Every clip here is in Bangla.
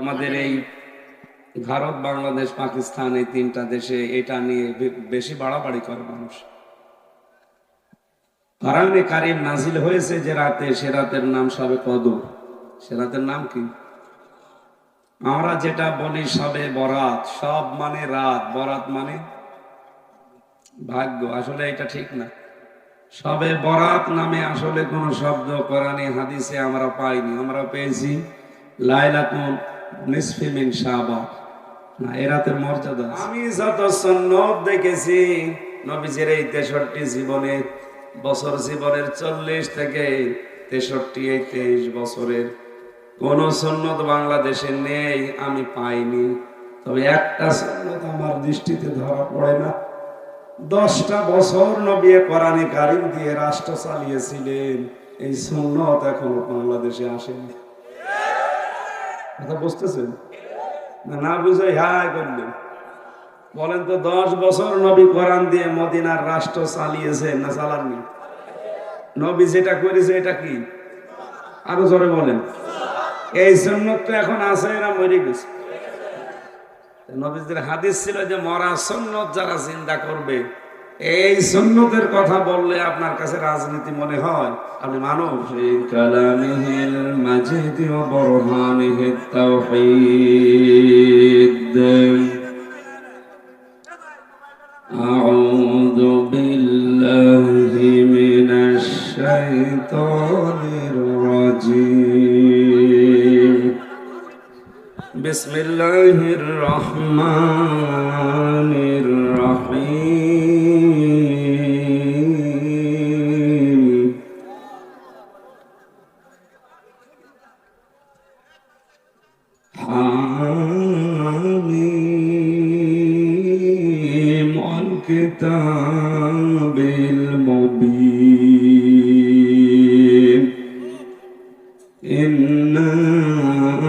আমাদের এই ভারত, বাংলাদেশ, পাকিস্তান, এই তিনটা দেশে এটা নিয়ে বেশি বাড়াবাড়ি করে মানুষ। কোরআনে কারীম নাজিল হয়েছে যে রাতে, সে রাতের নাম শবে কদর। সে রাতের নাম কি? আমরা যেটা বলি শবে বরাত, সব মানে রাত, বরাত মানে ভাগ্য। আসলে এটা ঠিক না। শবে বরাত নামে আসলে কোন শব্দ কোরআনে হাদিসে আমরা পাইনি। আমরা পেয়েছি লাইলাতুন নিসফি মিন শাবান। না, এ রাতের মর্যাদা আছে। আমি যত সুন্নত দেখেছি নবীজির এই 63 জীবনের বছর, জীবনের 40 থেকে 63, এই 23 বছরের কোন সুন্নত বাংলাদেশে নেই, আমি পাইনি। তবে একটা সুন্নত আমার দৃষ্টিতে ধরা পড়ে না। 10টা বছর নবী কোরআনে কারীম দিয়ে রাষ্ট্র চালিয়েছিলেন, এই সুন্নত এখনো বাংলাদেশে আসেনি। কথা বুঝতেছেন না? বুঝে হ্যাঁ করলেন। বলেন তো, 10 বছর নবী কোরআন দিয়ে মদিনার রাষ্ট্র চালিয়েছেন না চালাননি? নবী যেটা করেছে এটা কি? আরো জোরে বলেন। এই সুন্নত তো এখন আছে না মরে গেছে? নবীদের হাদিস ছিল যে মরা সুন্নত যারা জিন্দা করবে। এই সুন্নতের কথা বললে আপনার কাছে রাজনীতি মনে হয়? আপনি মানুষ। কালামিহিল মাজিদ ওয়া বুরহানিহিত তাওহীদ। আউযু বিল্লাহি মিনাশ শাইতানির রাজীম। বিসমিল্লাহির রহমানির রহিম। হামিম ওয়াল কিতাবিল মুবিন। ইন্না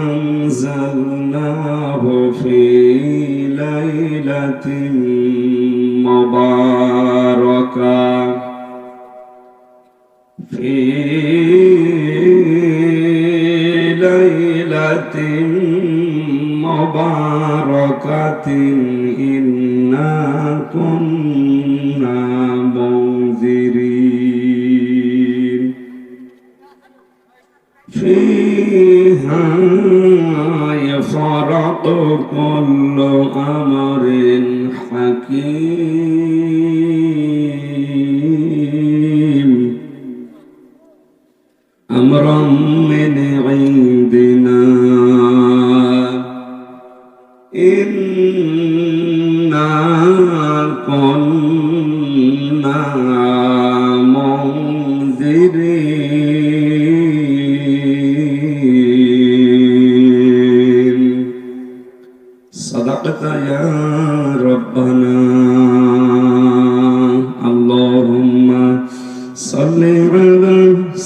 আনজালনাহু ফি লাইলাতিন মুবারাকাহ। ফি লাইলাতিন মুবারাকাতিন ইন্না কুন্না মুনজিরিন। ফিহা ইয়াফরাকু কুল্লু আমরিন হাকীম। আমরাম মিন ইনদিনা ইন্না কুন্না মুনজিরিন। সাদাকাতা ইয়া রাব্বানা। আল্লাহুম্মা সাল্লি আলা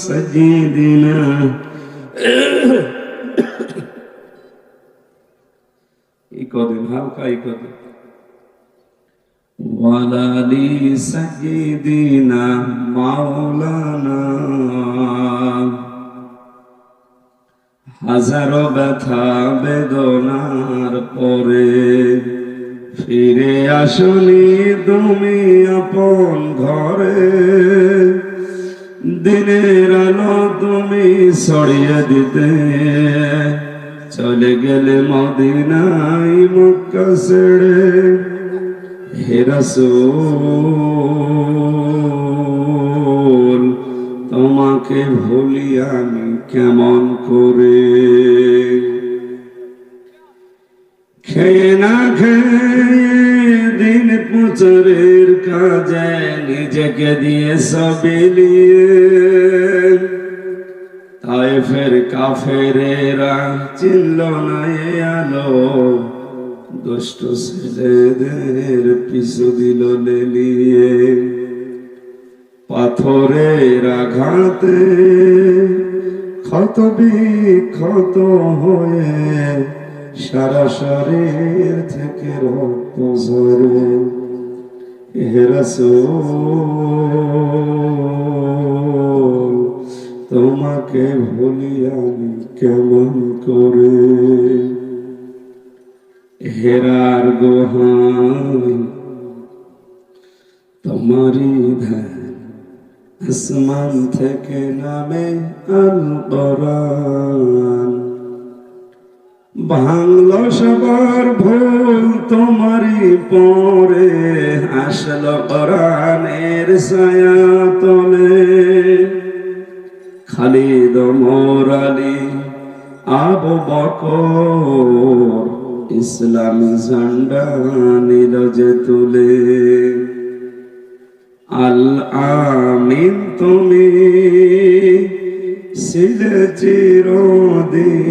সাইয়্যিদিনা ইকদিন হালকা ইকদিন ওয়ালা লি সাইয়্যিদিনা মাওলানা। হাজারো ব্যথা বেদনার পরে ফিরে আসনি তুমি আপন ঘরে। দিনের আলো তুমি ছড়িয়ে দিতে চলে গেলে মদিনায় মক্কা ছেড়ে। হে রাসূল, তোমাকে ভুলি আমি কেমন করে। খেয়ে না খেয়ে দিন প্রচারের কাজে নিজেকে দিয়ে বিলিয়ে। তায়েফের কাফেরেরা চিনল না এ আলো, দুষ্ট ছেলেদের পিছু দিল লেলিয়ে। পাথরের আঘাতে ক্ষত বিক্ষত হয়ে সারা শরীর থেকে রক্ত ঝরে। হে রাসূল, তোমাকে ভুলি আমি কেমন করে। হেরার গোহাই তোমারি ধ্যান, আসমান থেকে নামে আল কোরআন। ভাঙলো সবার ভুল তোমারই পরে, আসলো কোরআনের ছায়া তলে। খালিদ ওমর আলী আবু বকর ইসলামী ঝান্ডা নিল যে তুলে। আল আমিন তুমি ছিলে চিরদিন,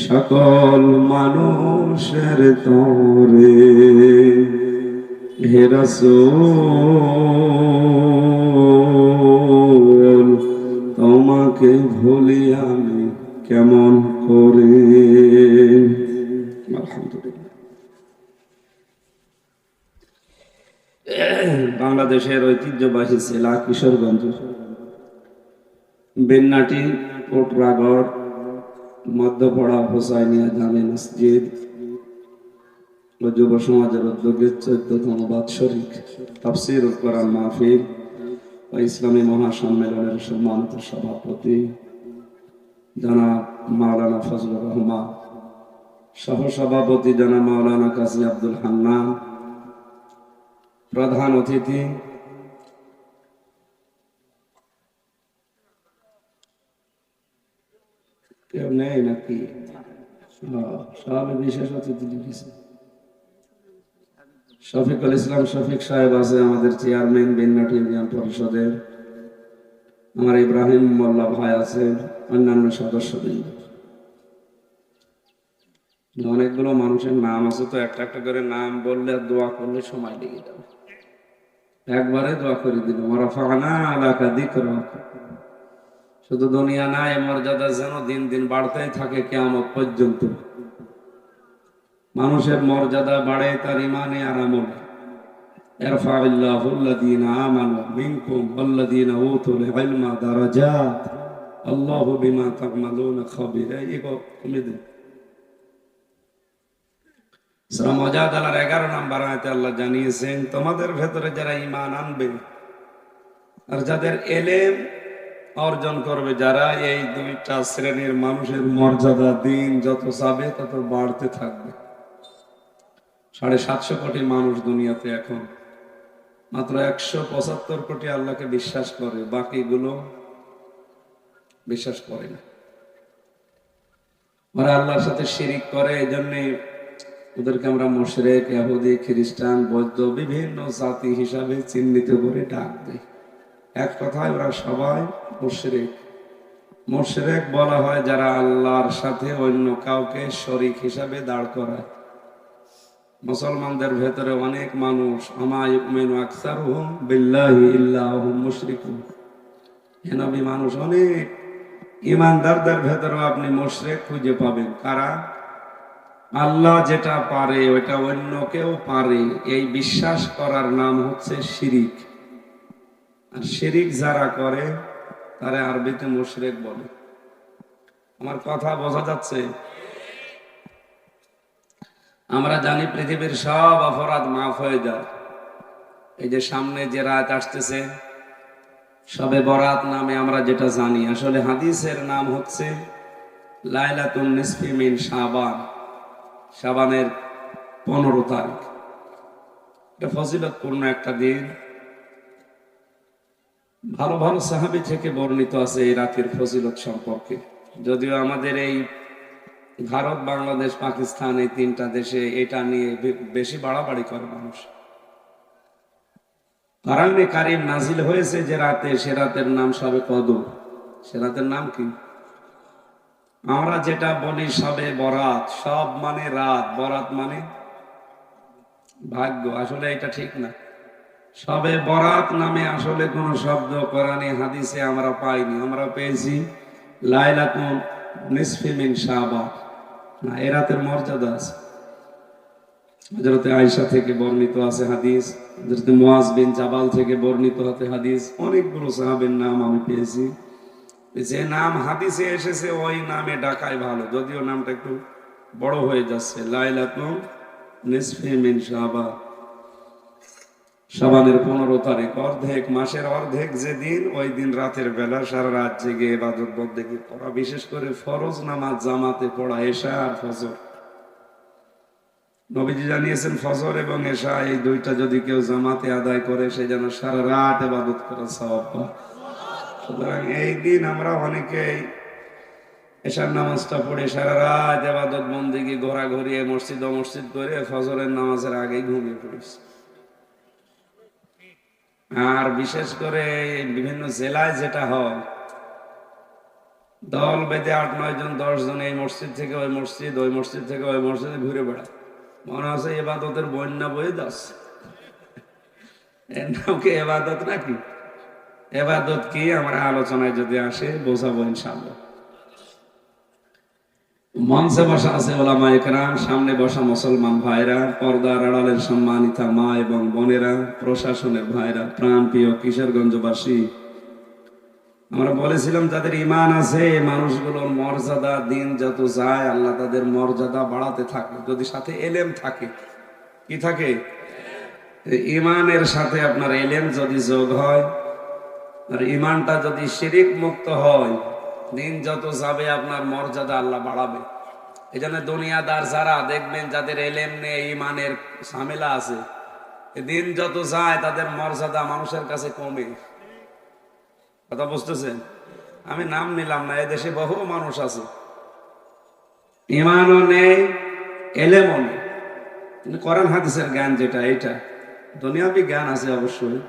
সকল মানুষের তরে। হে রাসূল তোমাকে ভুলি আমি কেমন করে। আলহামদুলিল্লাহ। বাংলাদেশের ঐতিহ্যবাহী জেলা কিশোরগঞ্জ, বেন্নাটি, কোটরাগড়, মধ্যপাড়া হোসাইনিয়া জামে মসজিদ ও যুব সমাজের উদ্যোগে 14তম বাৎসরিক তাফসীরুল কোরআন মাহফিল ও ইসলামী মহাসম্মেলনের সম্মানিত সভাপতি জনাব মাওলানা ফজলুর রহমান, সহসভাপতি জনাব মাওলানা কাজী আব্দুল হান্নান, প্রধান অতিথি কেউ নেই নাকি? সব বিশেষ অতিথি লিখেছে। শফিকুল ইসলাম শফিক সাহেব আছে, আমাদের চেয়ারম্যান বেন্নাটি ইউনিয়ন পরিষদের। আমার ইব্রাহিম মোল্লা ভাই আছে, অন্যান্য সদস্যবৃন্দ। অনেকগুলো মানুষের নাম আছে, তো একটা একটা করে নাম বললে আর দোয়া করলে সময় লেগে যাবে। একবারে দোয়া করে দিল, ওয়ারাফা'না আলাকা যিকরাক। শুধু দুনিয়া না, এই মর্যাদা যেন দিন দিন বাড়তেই থাকে কিয়ামত পর্যন্ত। মানুষের মর্যাদা বাড়ে তার ইমানে আর আমলে। ইরফা'িল্লাহু আল্লাযীনা আমানু মিনকুম ওয়াল্লাযীনা উতুল ইলমা দারাজাত, আল্লাহু বিমা তা'মালুনা খাবীর। এই কমে দিন। সূরা মুজাদালার 11 নম্বর আয়াতে আল্লাহ জানিয়েছেন, তোমাদের ভেতরে যারা ঈমান আনবে আর যাদের ইলম অর্জন করবে, যারা, এই দুইটা শ্রেণীর মানুষের মর্যাদা দিন যত যাবে তত বাড়তে থাকবে। 750 কোটি মানুষ দুনিয়াতে, এখন মাত্র 175 কোটি আল্লাহকে বিশ্বাস করে, বাকিগুলো বিশ্বাস করে না। ওরা আল্লাহর সাথে শিরিক করে, এই জন্য ওদেরকে আমরা মুশরিক, ইহুদি, খ্রিস্টান, বৌদ্ধ বিভিন্ন জাতি হিসাবে চিহ্নিত করে ডাক দেই। এক কথায় ওরা সবাই মুশরিক। মুশরিক বলা হয় যারা আল্লাহর সাথে অন্য কাউকে শরীক হিসাবে দাঁড় করায়। মুসলমানদের ভেতরে অনেক মানুষ, আমা ইউমিনু আকসারুহুম বিল্লাহি ইল্লা হুম মুশরিকুন। এ নবী, মানুষ অনেক, ইমানদারদের ভেতরেও আপনি মুশরিক খুঁজে পাবেন। কারা? আল্লাহ যেটা পারে ওইটা অন্য কেউ পারে, এই বিশ্বাস করার নাম হচ্ছে শিরিক। আর শিরিক যারা করে তারা আরবিতে মুশরিক বলে। আমার কথা বোঝা যাচ্ছে? আমরা জানি পৃথিবীর সব অপরাধ মাফ হয়ে যায়। এই যে সামনে যে রাত আসতেছে, শবে বরাত নামে আমরা যেটা জানি, আসলে হাদিসের নাম হচ্ছে লাইলাতুন নিসফি মিন শাবান, শাবানের 15 তারিখ। এটা ফজিলতপূর্ণ একটা দিন। ভালো ভালো সাহাবী থেকে বর্ণিত আছে এই রাতের ফজিলত সম্পর্কে। যদিও আমাদের এই ভারত, বাংলাদেশ, পাকিস্তান, এই 3টা দেশে এটা নিয়ে বেশি বাড়াবাড়ি করে মানুষ। কোরআনে কারীম নাজিল হয়েছে যে রাতে, সে রাতের নাম শবে কদর। সে রাতের নাম কি? আমরা যেটা বলি শবে বরাত, সব মানে রাত, বরাত মানে ভাগ্য, আসলে এটা ঠিক না। শবে বরাত নামে আসলে কোন শব্দ কোরআনে হাদিসে আমরা পাইনি। আমরা পেয়েছি লাইলাতুন নিসফি মিন শাবান। না, এ রাতের মর্যাদা আছে। হযরত আয়েশা থেকে বর্ণিত আছে হাদিস, হযরত মুআজ বিন জাবাল থেকে বর্ণিত আছে হাদিস। অনেকগুলো সাহাবীর নাম আমি পেয়েছি। যে নাম হাদিসে এসেছে ওই নামে ডাকাই ভালো, যদিও নামটা একটু বড় হয়ে যাচ্ছে। লাইলাতুল নিসফি মিন শাবান, শাবানের 15 তারিখ, অর্ধেক মাসের অর্ধেক যেদিন, ওই দিন রাতের বেলা সারা রাত জেগে ইবাদত বন্দেগী করা, বিশেষ করে ফরজ নামাজ জামাতে পড়া, এশা আর ফজর। নবীজি জানিয়েছেন ফজর এবং এশা এই দুইটা যদি কেউ জামাতে আদায় করে, সে যেন সারা রাত ইবাদত করা সওয়াব পায়। সুতরাং এই দিন আমরা অনেকেই এশার নামাজটা পড়ে সারা রাত ইবাদত বন্দেগী ঘোরাঘুরি মসজিদ ও মসজিদ করে ফজরের নামাজের আগেই ঘুমিয়ে পড়েছি। আর বিশেষ করে বিভিন্ন জেলায় যেটা হয়, দল বেঁধে 8-9 জন 10 জন এই মসজিদ থেকে ওই মসজিদ, ওই মসজিদ থেকে ওই মসজিদে ঘুরে বেড়ায়, মনে হচ্ছে ইবাদতের বন্যা বয়ে যাচ্ছে। এর নাম কি ইবাদত নাকি? ইবাদত কি আমরা আলোচনায় যদি আসে বোঝাবো ইনশাআল্লাহ। মঞ্চে বসা আছে ওলামায়ে কেরাম, সামনে বসা মুসলমান ভাইরা, পর্দার আড়ালের সম্মানিতা মা এবং বোনেরা, প্রশাসনের ভাইরা, প্রাণপ্রিয় কিশোরগঞ্জবাসী, আমরা বলেছিলাম যাদের ঈমান আছে মানুষগুলোর মর্যাদা দিন যত যায় আল্লাহ তাদের মর্যাদা বাড়াতে থাকে, যদি সাথে এলেম থাকে। কি থাকে? ঈমানের সাথে আপনার এলেম যদি যোগ হয়, আর ঈমানটা যদি শিরিক মুক্ত হয়, দিন যত যাবে আপনার মর্যাদা আল্লাহ বাড়াবে। এই জন্য দুনিয়াদার যারা দেখবেন যাদের এলেম নেই, ঈমানের ঝামেলা আছে, দিন যত যায় তাদের মর্যাদা মানুষের কাছে কমে। কথা বুঝতেছেন? আমি নাম নিলাম না, এদেশে বহু মানুষ আছে ঈমানও নেই, এলেমও নেই, কোরআন হাদিসের জ্ঞান যেটা, এটা দুনিয়াবি জ্ঞান আছে অবশ্যই।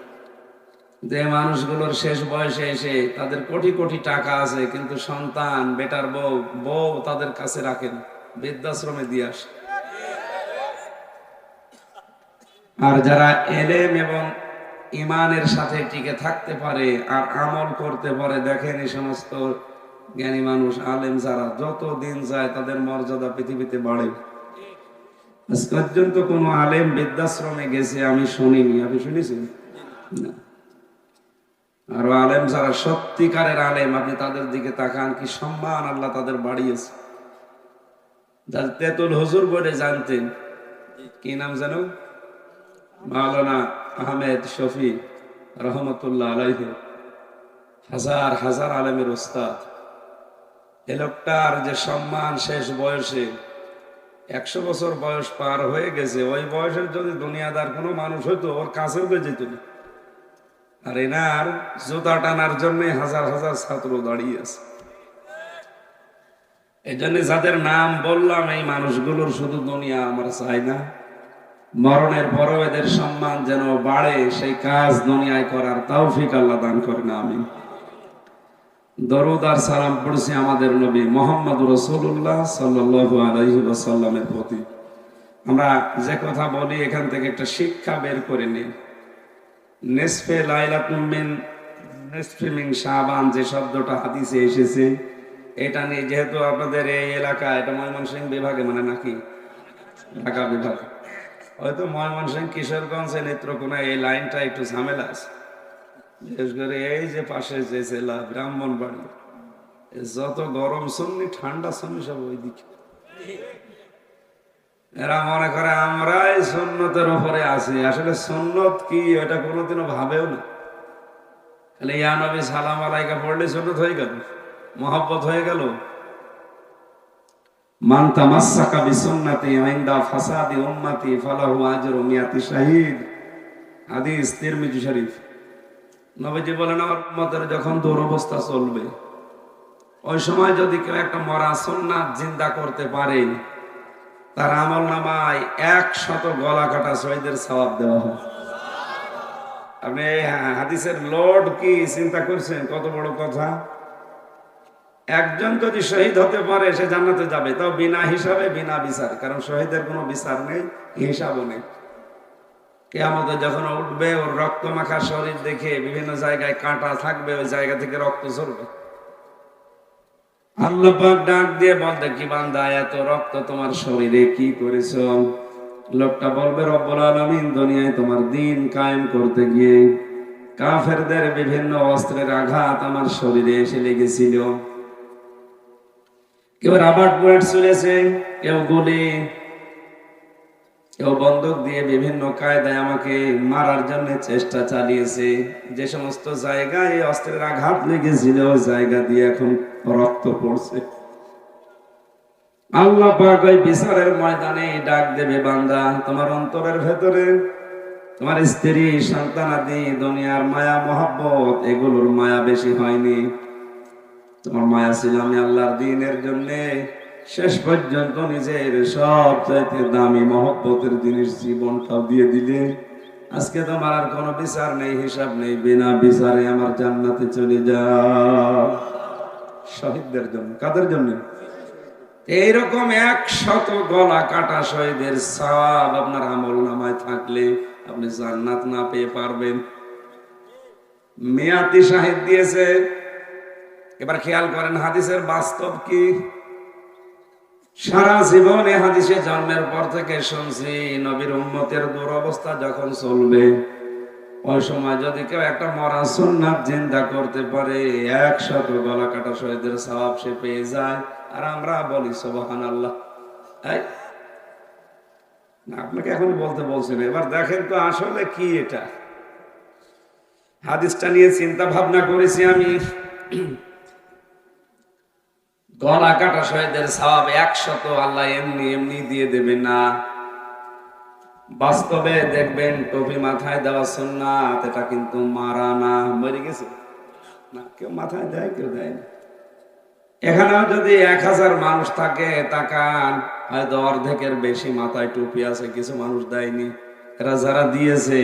যে মানুষগুলোর শেষ বয়সে এসে তাদের কোটি কোটি টাকা আছে, কিন্তু সন্তান, বেটার বউ, বউ তাদের কাছে রাখেন, বৃদ্ধাশ্রমে দিয়ে আসে। আর যারা এলেম এবং ঈমানের সাথে টিকে থাকতে পারে আর আমল করতে পারে, দেখেন এই সমস্ত জ্ঞানী মানুষ, আলেম যারা, যত দিন যায় তাদের মর্যাদা পৃথিবীতে বাড়ে। আজ পর্যন্ত কোনো আলেম বৃদ্ধাশ্রমে গেছে আমি শুনিনি, আপনি শুনেছেন? না। আর আলেম যারা সত্যিকারের আলেম, আপনি তাদের দিকে তাকান, কি সম্মান আল্লাহ তাদের বাড়িয়েছে। যার তেতুল হুজুর বলে জানতেন, কি নাম জানো? মাওলানা আহমেদ শফি রহমতুল্লাহ আলাইহি, হাজার হাজার আলেমের উস্তাদ। এ লোকটার যে সম্মান শেষ বয়সে, 100 বছর বয়স পার হয়ে গেছে, ওই বয়সের যদি দুনিয়াদার কোনো মানুষ হইতো ওর কাছেও যেত না। আর এনার জুতা টানার জন্য হাজার হাজার ছাত্র দাঁড়িয়ে আছে। এই জন্য যাদের নাম বললাম, এই মানুষগুলোর শুধু দুনিয়া আমরা চাই না, মরণের পরও এদের সম্মান যেন বাড়ে, সেই কাজ দুনিয়ায় করার তৌফিক আল্লাহ দান করেন, আমিন। দরুদ আর সালাম পড়ছি আমাদের নবী মুহাম্মদ রাসূলুল্লাহ সাল্লাল্লাহু আলাইহি ওয়াসাল্লামের প্রতি। আমরা যে কথা বলি এখান থেকে একটা শিক্ষা বের করে নিই। নিসফে লাইলাতুল নিসফি মিন শাবান যে শব্দটা হাদিসে এসেছে, এটা নিয়ে যেহেতু আপনাদের এই এলাকা, এটা ময়মনসিংহ বিভাগে মানে নাকি ঢাকা বিভাগে, হয়তো ময়মনসিংহ, কিশোরগঞ্জ, নেত্রকোনায় এই লাইনটা একটু ঝামেলা আছে। বিশেষ করে এই যে পাশে যে জেলা ব্রাহ্মণবাড়ি, যত গরম সুন্নি ঠান্ডা সুন্নি সব ওই দিকে। এরা মনে করে আমরাই সুন্নতের উপরে আছি, আসলে সুন্নত কি এটা কোনোদিনও ভাবেও না। খালি ইয়া নবী সালাম আলাইকা পড়লে সুন্নত হয়ে গেল, মহব্বত হয়ে গেল। মান তামাসসাকা বিসুন্নতি ইনদা ফাসাদি উম্মতি ফালাহু আজরু মিয়াতি শাহীদ, হাদিস তিরমিজি শরীফ। নবীজি বলেন আমার উম্মতের যখন দুরবস্থা চলবে, ওই সময় যদি কেউ একটা মরা সুন্নাত জিন্দা করতে পারে, তার আমলনামায় 100 গলা কাটা শহীদের সওয়াব দেওয়া হয়। আপনি হাদিসের লোড কি চিন্তা করছেন? কত বড় কথা। একজন যদি শহীদ হতে পারে সে জান্নাতে যাবে, তাও বিনা হিসাবে, বিনা বিচার, কারণ শহীদের কোনো বিচার নেই, হিসাবও নেই। কিয়ামতে যখন উঠবে, ওর রক্ত মাখা শরীর দেখে বিভিন্ন জায়গায় কাঁটা থাকবে, ওই জায়গা থেকে রক্ত ঝরবে। আল্লাহ পাক ডাক দিয়ে বলতে, কি বান্দা, এত রক্ত তোমার শরীরে কি করেছো? লোকটা বলবে, রব্বুল আলামিন দুনিয়ায় তোমার দ্বীন কায়েম করতে গিয়ে কাফেরদের বিভিন্ন অস্ত্রের আঘাত আমার শরীরে এসে লেগেছিল, কেউ রাবার বুলেট চলেছে, কেউ গুলি, কেউ বন্দুক দিয়ে বিভিন্ন কায়দায় আমাকে মারার জন্য চেষ্টা চালিয়েছে। যে সমস্ত জায়গায় অস্ত্রের আঘাত লেগেছিল ওই জায়গা দিয়ে এখন রক্ত পড়ছে। আল্লাহ পাক ওই বিচারের ময়দানে ডাক দেবে, বান্দা তোমার অন্তরের ভেতরে তোমার স্ত্রী, সন্তানাদি, দুনিয়ার মায়া মহব্বত, এগুলোর মায়া বেশি হয়নি? তোমার মায়া ছিল আমি আল্লাহর দ্বীনের জন্য শেষ পর্যন্ত নিজের সবচাইতে দামি মহব্বতের জিনিস জীবনটাও দিয়ে দিলে। আজকে তোমার আর কোনো বিচার নেই, হিসাব নেই, বিনা বিচারে আমার জান্নাতে চলে যাও। শহীদদের জন্য। কাদের জন্য? এইরকম 100 গলা কাটা শহীদের সওয়াব আপনার আমল নামায় থাকলে আপনি জান্নাত না পেয়ে পারবেন? মেয়াতি শাহিদ দিয়েছে। এবার খেয়াল করেন হাদিসের বাস্তব কি। সারা জীবনে হাদিসে জন্মের পর থেকে শুনছি নবীর উম্মতের দুরবস্থা যখন চলবে ওই সময় যদি কেউ একটা মরা সুন্নাত জিন্দা করতে পারে 100 গলা কাটা শহীদের সওয়াব সে পেয়ে যায়। আর আমরা বলি সুবহানাল্লাহ। না, আপনাকে এখন বলতে বলছেন, এবার দেখেন তো আসলে কি এটা। হাদিসটা নিয়ে চিন্তা ভাবনা করেছি আমি। গলা কাটা শহীদের সওয়াব 100 আল্লাহ এমনি এমনি দিয়ে দেবে না। বাস্তবে দেখবেন টুপি মাথায় দেওয়া সুন্নাত, এটা কিন্তু মারা না, মরে গেছে না। কেউ মাথায় দেয়, কেউ দেয় না। এখানেও যদি 1000 মানুষ থাকে, তাকান হয়তো অর্ধেকের বেশি মাথায় টুপি আছে, কিছু মানুষ দেয়নি। এরা যারা দিয়েছে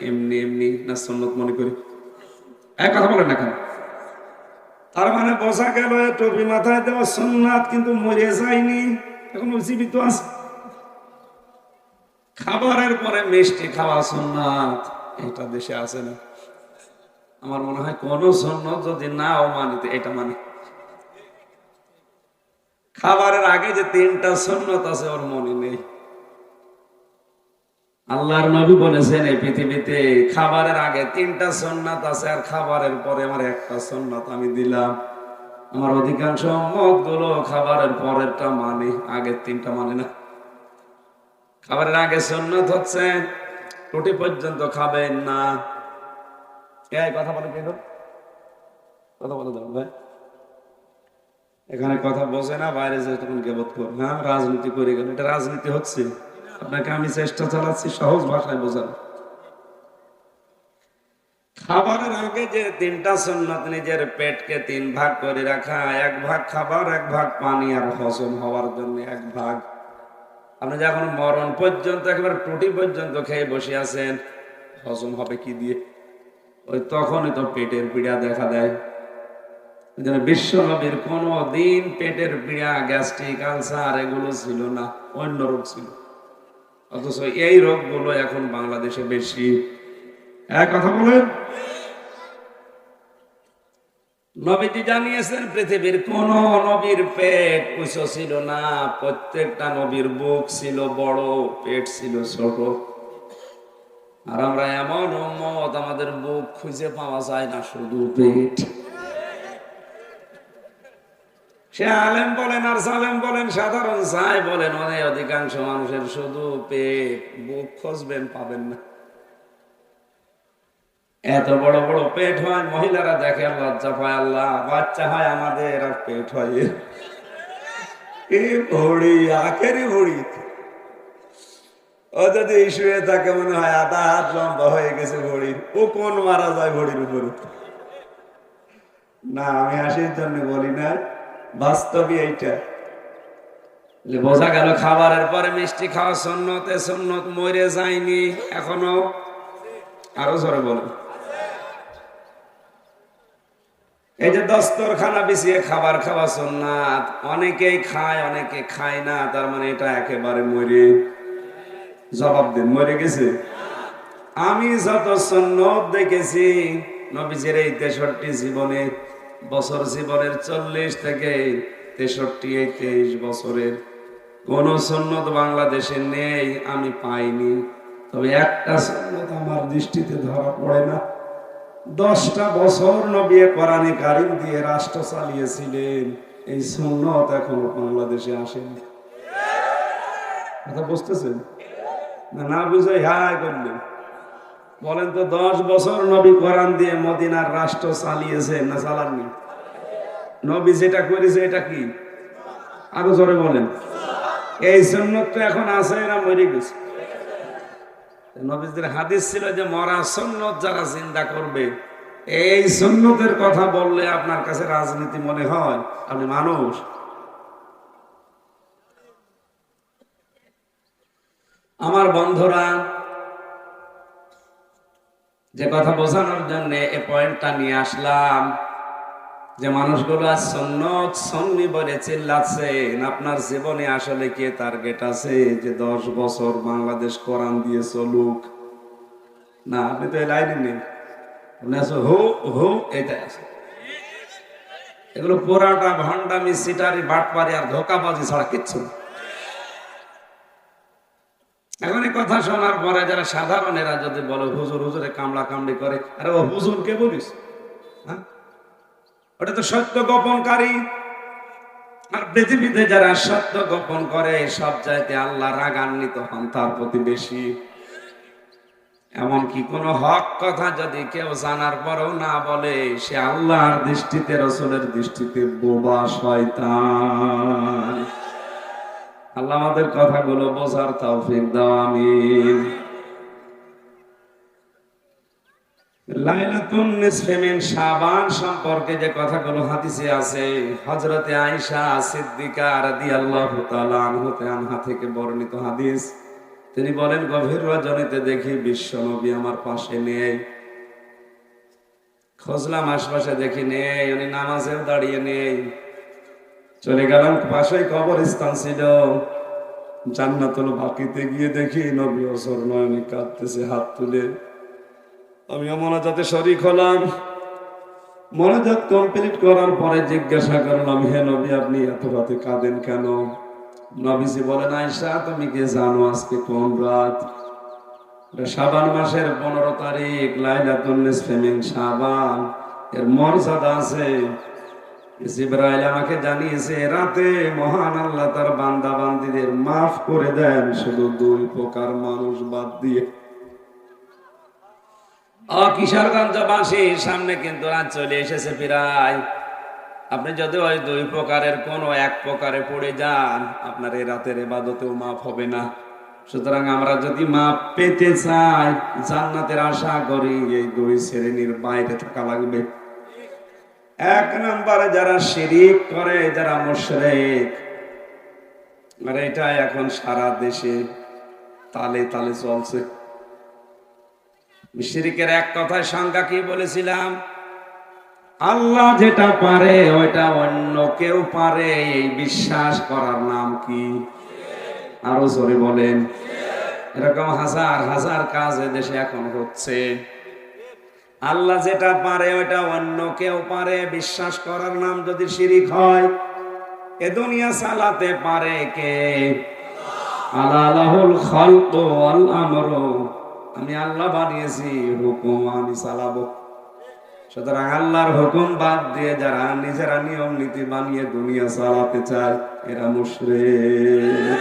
এমনি এমনি না সুন্নত মনে করি? এক কথা বলেন না কেন? তার মানে বোঝা গেল টুপি মাথায় দেওয়া সুন্নাত, কিন্তু মরে যায়নি, এখন জীবিত আছে। খাবারের পরে মিষ্টি খাওয়া সুন্নাত, এটা দেশে আছে না। আমার মনে হয় কোন সুন্নত যদি নাও মানিতে এটা মানে। খাবারের আগে যে 3টা সুন্নত আছে ওর মনে নেই। আল্লাহর নবী বলেছেন এই পৃথিবীতে খাবারের আগে 3টা সুন্নাত আছে, আর খাবারের পরে আমার একটা সুন্নাত আমি দিলাম। আমার অধিকাংশ উম্মত গুলো খাবারের পরেরটা মানে, আগের 3টা মানে না। খাবারের আগে সুন্নাত হচ্ছে রুটি পর্যন্ত খাবেন না। এই কথা বলে কেন? কথা বলে দাও ভাই। এখানে কথা বোঝে না, বাইরে যে তখন গেবত করবে, হ্যাঁ রাজনীতি করে গেল। এটা রাজনীতি হচ্ছে? আপনাকে আমি চেষ্টা চালাচ্ছি সহজ ভাষায় বোঝানো। খাবারের আগে যে 3টা সুন্নাত, নিজের পেটকে 3 ভাগ করে রাখা, 1 ভাগ খাবার, 1 ভাগ পানি, আর হজম হওয়ার জন্য 1 ভাগ। আপনি যখন মরণ পর্যন্ত একেবারে টুটি পর্যন্ত খেয়ে বসে আছেন, হজম হবে কি দিয়ে? ওই তখনই তো পেটের পীড়া দেখা দেয়। বিশ্ব নবীর কোন দিন পেটের পীড়া, গ্যাস্ট্রিক, আলসার এগুলো ছিল না, অন্য রোগ ছিল। অথচ এই রোগগুলো এখন বাংলাদেশে বেশি। এক কথা বলেন। নবীজি জানিয়েছেন পৃথিবীর কোন নবীর পেট উঁচু ছিল না, প্রত্যেকটা নবীর বুক ছিল বড়, পেট ছিল ছোট। আর আমরা এমন উম্মত, আমাদের বুক খুঁজে পাওয়া যায় না, শুধু পেট। সে আলেম বলেন আর সালেম বলেন, সাধারণ যাই বলেন, অধিকাংশ মানুষের শুধু পেট। বুক খুঁজবেন পাবেন না। এত বড় বড় পেট হয়, মহিলারা দেখে লজ্জা পায়, আল্লাহ বাচ্চা হয় আমাদের আর পেট হয় ভড়ি, আখেরি ভড়ি। ও যদি শুয়ে থাকে মনে হয় আধা হাত লম্বা হয়ে গেছে ভড়ির। ও কোন মারা যায় ভড়ির উপরে? না, আমি হাসির জন্য বলি না, বাস্তবই এইটা। বোঝা গেল খাবারের পরে মিষ্টি খাওয়া সুন্নত। সুন্নত মরে যায়নি, এখনো। আরো জোরে বলেন। এই যে দস্তরখানা বিছিয়ে খাবার খাওয়া সুন্নাত, অনেকেই খায় অনেকে খায় না, তার মানে এটা একেবারে মরে। জবাব দেন, মরে গেছে? আমি যত সুন্নত দেখেছি নবীজির এই 63 জীবনে, বছর জীবনের 40 থেকে 63, এই 23 বছরের কোন সুন্নত বাংলাদেশে নেই, আমি পাইনি। তবে একটা সুন্নত আমার দৃষ্টিতে ধরা পড়ে না। 10টা বছর নবী কোরআনে কারীম দিয়ে রাষ্ট্র চালিয়েছিলেন, এই সুন্নত এখনো বাংলাদেশে আসেনি। কথা বুঝতেছেন না? না বুঝে হাই করলেন। বলেন তো 10 বছর নবী কোরআন দিয়ে মদিনার রাষ্ট্র চালিয়েছে না চালাননি? নবী যেটা করেছে এটা কি? আরো জোরে বলেন। এই সুন্নত তো এখন আছে না মরে গেছে? নবীদের হাদিস ছিল যে মরা সুন্নত যারা চিন্তা করবে। এই সুন্নতের কথা বললে আপনার কাছে রাজনীতি মনে হয়? আপনি মানুষ। আমার বন্ধুরা, যে কথা বোঝানোর জন্য এই পয়েন্টটা নিয়ে আসলাম, যে মানুষগুলো সুন্নত সুন্নি বলে চিল্লাচ্ছেন, আপনার জীবনে আসলে কি টার্গেট আছে যে 10 বছর বাংলাদেশ কোরআন দিয়ে চলুক? না, আপনি তো এই লাইনে নেই। আপনি আছো হো হো, এটা আছে। এগুলো পুরাটা ভণ্ডামি, সিটারি, বাটপারি আর ধোকাবাজি ছাড়া কিচ্ছু না। এখন এই কথা শোনার পরে যারা সাধারণেরা যদি বলে হুজুর হুজুরে কামড়া কামড়ি করে, আরে ও হুজুর কে বলিস? হ্যাঁ, ওটা তো সত্য গোপনকারী। আর পৃথিবীতে যারা সত্য গোপন করে সব চাইতে আল্লাহ রাগান্বিত হন তার প্রতি বেশি। এমনকি কোন হক কথা যদি কেউ জানার পরেও না বলে, সে আল্লাহর দৃষ্টিতে, রাসূলের দৃষ্টিতে বোবা, শয়তান। আল্লাহ আমাদের কথাগুলো বোঝার তৌফিক দাও, আমিন। লাইলাতুন নিসফে মিন শাবান সম্পর্কে যে কথাগুলো হাদিসে আছে, হযরতে আয়েশা সিদ্দিকা রাদিয়াল্লাহু তাআলা আনহা থেকে বর্ণিত হাদিস। তিনি বলেন, গভীর রজনীতে দেখি বিশ্ব নবী আমার পাশে নেই। খুঁজলাম আশপাশে, দেখি নেই, উনি নামাজেও দাঁড়িয়ে নেই। চলে গেলাম, পাশেই কবরস্থান ছিল। জান্নাতুল বাকিতে গিয়ে দেখি নবী ওসর নয়নে কাঁদতেছে হাত তুলে। আমিও মোনাজাতে শরীক হলাম। মোনাজাত কমপ্লিট করার পরে জিজ্ঞাসা করলাম, হে নবী, আপনি এত রাতে কাঁদেন কেন? নবীজি বলেন, আয়েশা, তুমি কি জানো আজকে কোন রাত? শাবান মাসের 15 তারিখ, লাইলাতুন নিসফে মিন শাবান। এর মর্যাদা আছে। জিবরাইল আমাকে জানিয়েছে, রাতে মহান আল্লাহ তার বান্দা বান্দীদের মাফ করে দেন, শুধু 2 প্রকার মানুষ বাদ দিয়ে। কিশোরগঞ্জবাসীর সামনে কিন্তু রাত চলে এসেছে প্রায়। আপনি যদি ওই 2 প্রকারের কোন এক প্রকারে পড়ে যান, আপনার এই রাতের ইবাদতেও মাফ হবে না। সুতরাং আমরা যদি মাফ পেতে চাই, জান্নাতের আশা করি, এই 2 শ্রেণীর বাইরে থাকা লাগবে। 1 নম্বরে যারা শিরিক করে, যারা মুশরিক। আর এটা এখন সারা দেশে তালে তালে চলছে। শিরিকের এক কথায় সংজ্ঞা কি বলেছিলাম? আল্লাহ যেটা পারে ওইটা অন্য কেউ পারে, এই বিশ্বাস করার নাম কি? আরো জোরে বলেন। এরকম হাজার হাজার কাজ দেশে এখন হচ্ছে। আল্লাহ যেটা পারে ওইটা অন্য কেউ পারে, বিশ্বাস করার নাম যদি শিরিক হয়। এ দুনিয়া চালাতে পারে কে? আলা লাহুল খালকু ওয়াল আমরু। আমি আল্লাহ বানিয়েছি, হুকুম আমি চালাবো। সুতরাং আল্লাহর হুকুম বাদ দিয়ে যারা নিজেরা নিয়ম নীতি বানিয়ে দুনিয়া চালাতে চায়, এরা মুশরিক।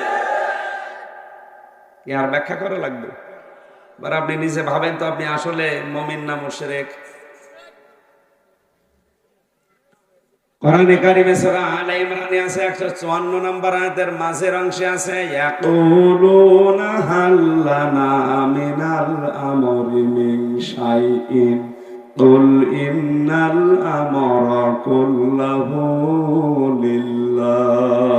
কি আর ব্যাখ্যা করা লাগবে? এবার আপনি নিজে ভাবেন তো, আপনি আসলে মুমিন না মুশরিক? কোরআনে কারিমে সূরা আলে ইমরানে আছে 154 নম্বর আয়াতের মাঝের অংশে আছে, ইয়াকুলুনা হাল্লানা মিনাল আমরি মিন শাইইন কুল ইন্নাল আমরা কুল্লাহু লিল্লাহ।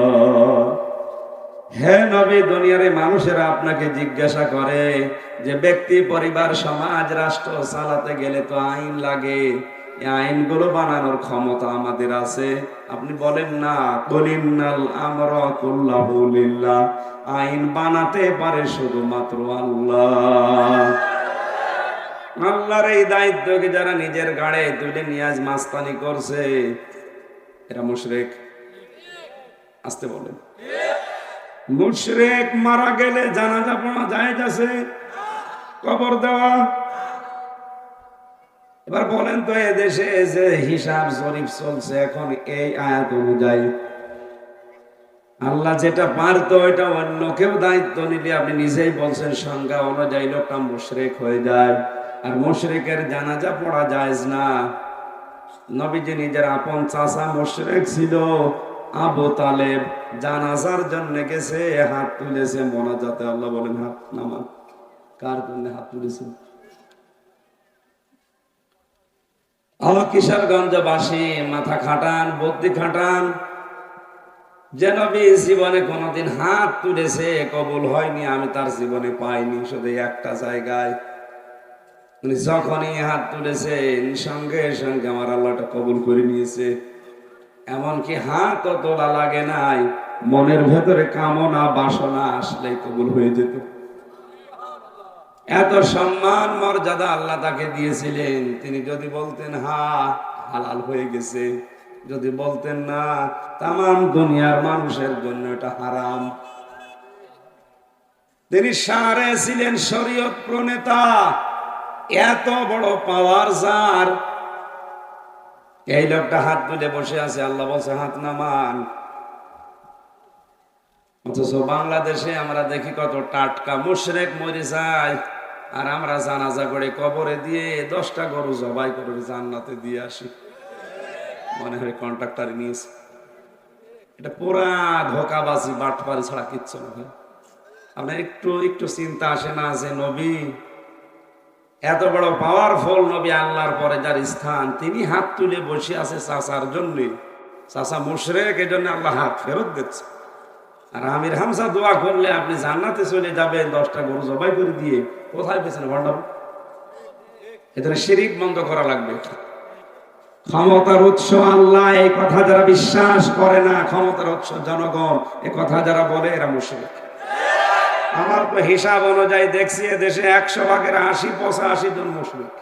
হে নবী, দুনিয়ার মানুষেরা আপনাকে জিজ্ঞাসা করে যে ব্যক্তি, পরিবার, সমাজ, রাষ্ট্র চালাতে গেলে তো আইন লাগে। এই আইনগুলো বানানোর ক্ষমতা আমাদের আছে? আপনি বলেন না, কুলিন্নাল আমরা কুল্লাহু লিল্লাহ। আইন বানাতে পারে শুধুমাত্র আল্লাহ। আল্লাহর এই দায়িত্বকে যারা নিজের ঘাড়ে তুলে নিয়ে আজ মাস্তানি করছে, এরা মুশরিক। আসতে বলেন। মুশরিক মারা গেলে জানাজা পড়া জায়েজ আছে? কবর দেওয়া? এবার বলেন তো এদেশে যে হিসাব জরিপ চলছে এখন এই আয়াত অনুযায়ী আল্লাহ যেটা পারতো ওইটা অন্য কেউ দায়িত্ব নিলে আপনি নিজেই বলছেন সংজ্ঞা অনুযায়ী লোকটা মুশরিক হয়ে যায়। আর মুশরিকের জানাজা পড়া যায় না। নবীজি নিজের আপন চাচা মুশরিক ছিল আবু তালেব, জানাজার জন্য গেছে, হাত তুলেছে মোনাজাতে। আল্লাহ বলেন হাত নামান। কার জন্য হাত তুলেছে? কিশোরগঞ্জবাসী মাথা খাটান, বুদ্ধি খাটান। যে নবী জীবনে কোনোদিন হাত তুলেছে কবুল হয়নি, আমি তার জীবনে পাইনি, শুধু একটা জায়গায়। যখনই হাত তুলেছেন সঙ্গে সঙ্গে আমার আল্লাহটা কবুল করে নিয়েছে। এমনকি হাত তোলা লাগে নাই, মনের ভেতরে কামনা বাসনা আসলেই কবুল হয়ে যেত। এত সম্মান মর্যাদা আল্লাহ তাকে দিয়েছিলেন। তিনি যদি বলতেন হ্যাঁ, হালাল হয়ে গেছে। যদি বলতেন না, তামাম দুনিয়ার মানুষের জন্য এটা হারাম। তিনি সারে ছিলেন শরীয়ত প্রণেতা। এত বড় পাওয়ার যার, এই লোকটা হাত তুলে বসে আছে, আল্লাহ বলছে হাত নামান। অথচ বাংলাদেশে আমরা দেখি কত টাটকা মুশরিক মরে যায়, আর আমরা জানাজা করে কবরে দিয়ে 10টা গরু জবাই করে জান্নাতে দিয়ে আসি, মনে হয় কন্ট্রাক্টর নিয়েছে। এটা পুরা ধোকাবাজি, বাটপারি ছাড়া কিচ্ছু না। আপনার একটু একটু চিন্তা আসে না যে নবী এত বড় পাওয়ারফুল নবী, আল্লাহর পরে যার স্থান, তিনি হাত তুলে বসে আছে চাচার জন্য। চাচা মুশরিক, এই জন্য আল্লাহ হাত ফেরত দিচ্ছে। আর আমির হামজা দোয়া করলে আপনি জান্নাতে চলে যাবেন 10টা গরু জবাই করে দিয়ে। কোথায় পেয়েছেন ভণ্ডাম? এদের শিরিক বন্ধ করা লাগবে। ক্ষমতার উৎস আল্লাহ, এই কথা যারা বিশ্বাস করে না, ক্ষমতার উৎস জনগণ, এই কথা যারা বলে এরা মুশরিক। আমার তো হিসাব অনুযায়ী দেখছি দেশে 100 ভাগের 80-85 জন মুশরিক।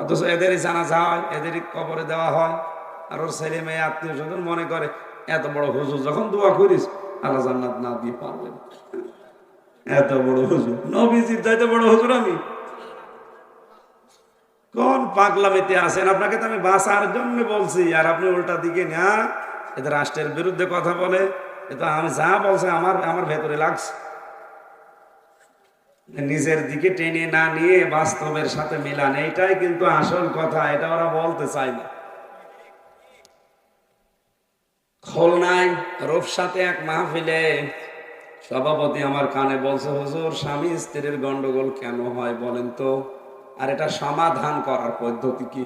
অথচ এদেরই জানাজা হয়, এদেরই কবরে দেওয়া হয়। আর ওর ছেলে মেয়ে আত্মীয় স্বজন মনে করে এত বড় হুজুর যখন দোয়া করিস আল্লাহ জান্নাত না দিয়ে পারলেন। এত বড় হুজুর, নবীজির চাইতে বড় হুজুর আমি? কোন পাগলামিতে আছেন? আপনাকে তো আমি বাঁচার জন্য বলছি, আর আপনি উল্টা দিকে না এদের রাষ্ট্রের বিরুদ্ধে কথা বলে। এটা আমি যা বলছে আমার আমার ভেতরে লাগছে। নিজের দিকে টেনে না নিয়ে বাস্তবের সাথে মিলান, এইটাই কিন্তু আসল কথা। এটা ওরা বলতে চায় না। খুলনায় রূপসাতে এক মাহফিলে সভাপতি আমার কানে বলছে, হুজুর স্বামী স্ত্রীর গন্ডগোল কেন হয় বলেন তো, আর এটা সমাধান করার পদ্ধতি কি?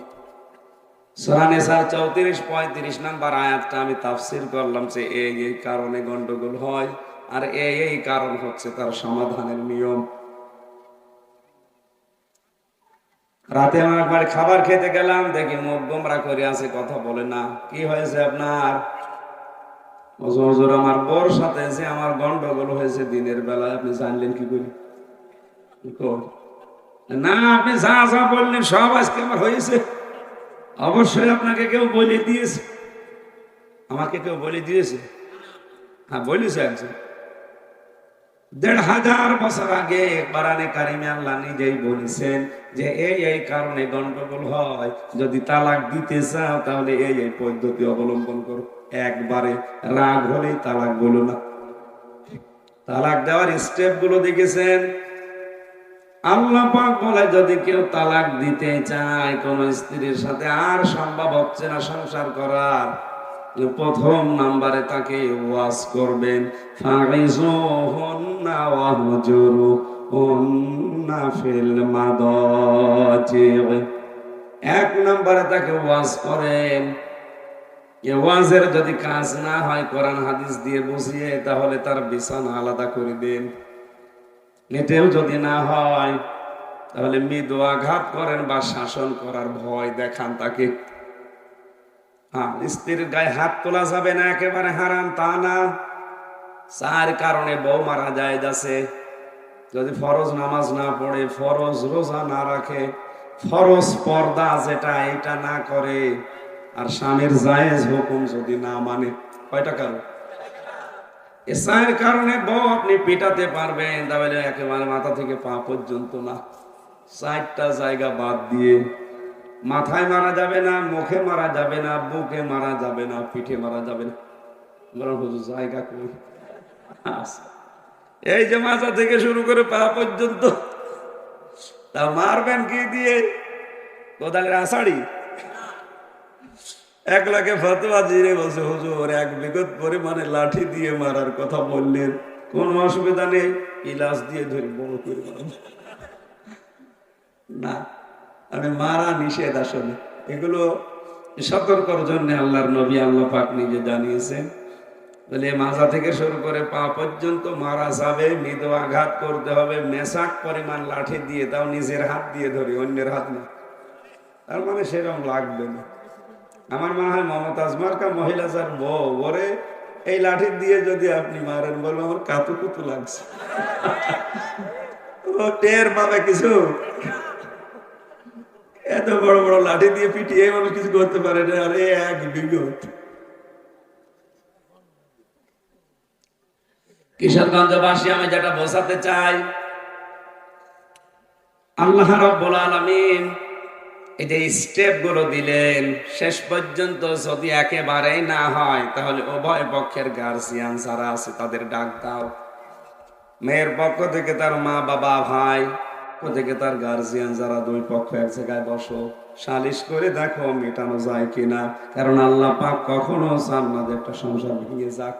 সূরা নিসার 34-35 নাম্বার আয়াতটা আমি তাফসীর করলাম যে এই কারণে গন্ডগোল হয়, আর এই কারণ হচ্ছে তার সমাধানের নিয়ম। রাতে আমার একবার খাবার খেতে গেলাম, দেখি মুখ গোমরা করে আছে, কথা বলে না। কি হয়েছে আপনার? হুজুর আমার বউর সাথে যে আমার গন্ডগোল হয়েছে দিনের বেলায়। আপনি জানলেন কি করে? না, আপনি যা যা বললেন সব আজকে আমার হয়েছে। অবশ্যই আপনাকে কেউ বলে দিয়েছে। আমাকে কেউ বলে দিয়েছে? হ্যাঁ বলেছে একজন। 1500 বছর আগে কোরআনে কারিমে আল্লাহ নিজেই বলেছেন যে এই কারণে গন্ডগোল হয়। যদি তালাক দিতে চাও তাহলে এই পদ্ধতি অবলম্বন করো। একবারে রাগ হলেই তালাক বলো না। তালাক দেওয়ার স্টেপ গুলো দেখেছেন? আল্লাহ পাক বলে যদি কেউ তালাক দিতে চায়, কোন স্ত্রীর সাথে আর সম্ভব হচ্ছে না সংসার করার, প্রথম নাম্বারে তাকে ওয়াজ করবেন, ফাইজুহুন্না ওয়াহজুরুহুন্না ফিল মাদাজি। 1 নাম্বারে তাকে ওয়াজ করেন। এই ওয়াজের যদি কাজ না হয় কোরআন হাদিস দিয়ে বুঝিয়ে, তাহলে তার বিছানা আলাদা করে দেন। এটাও যদি না হয় তাহলে মৃদু আঘাত করেন বা শাসন করার ভয় দেখান তাকে। হ্যাঁ, স্ত্রীর গায়ে হাত তোলা যাবে না, একেবারে হারাম তা না। 4 কারণে বউ মারা যায় যাচ্ছে। যদি ফরজ নামাজ না পড়ে, ফরজ রোজা না রাখে, ফরজ পর্দা যেটা এটা না করে, আর স্বামীর জায়েজ হুকুম যদি না মানে। কয়টা কারণ? এই 4 কারণে বউ আপনি পিটাতে পারবেন, তাহলে একেবারে মাথা থেকে পা পর্যন্ত না। 4টা জায়গা বাদ দিয়ে মাথায় মারা যাবে না, মুখে মারা যাবে না, বুকে মারা যাবে না, পিঠে মারা যাবে না। বললাম হুজুর জায়গা কই? আছে। এই যে মাথা থেকে শুরু করে পা পর্যন্ত। তা মারবেন কি দিয়ে? কোদালের আষাঢ়ি। 1 লাখে ফতোয়া দিয়ে বলছে হুজুর 1 বিঘত পরিমাণে লাঠি দিয়ে মারার কথা বললেন, কোন অসুবিধা নেই, ইলাস দিয়ে ধরে বড় করে মারব না। মানে মারা নিষেধ আসলে। এগুলো সতর্কর জন্য আল্লাহর নবী আল্লাহ পাক নিজে জানিয়েছেন। বলে মাথা থেকে শুরু করে পা পর্যন্ত মারা যাবে, মৃদু আঘাত করতে হবে, মেশাক পরিমাণ লাঠি দিয়ে, তাও নিজের হাত দিয়ে ধরি, অন্যের হাত না। তার মানে সেরকম লাগবে না। আমার মনে হয় মমতাজ মার্কা মহিলা যার বউ, ওরে এই লাঠি দিয়ে যদি আপনি মারেন, বলবো আমার কাতু কুতু লাগছে। ও টের পাবে কিছু? এত বড় বড় লাঠি দিয়ে পিটিয়ে মানুষ কিছু করতে পারে না। আরে 1 বিঘত। কিশোরগঞ্জবাসী, আমি যেটা বোঝাতে চাই, আল্লাহ রাব্বুল আলামিন এই যে স্টেপ গুলো দিলেন, শেষ পর্যন্ত যদি একেবারেই না হয়, তাহলে উভয় পক্ষের গার্জিয়ান যারা আছে তাদের ডাক দাও। মেয়ের পক্ষ থেকে তার মা বাবা ভাই, পক্ষ থেকে তার গার্জিয়ান যারা, 2 পক্ষ এক জায়গায় বসো, সালিশ করে দেখো মেটানো যায় কিনা। কারণ আল্লাহ পাক কখনো চান না যে একটা সংসার ভেঙে যাক।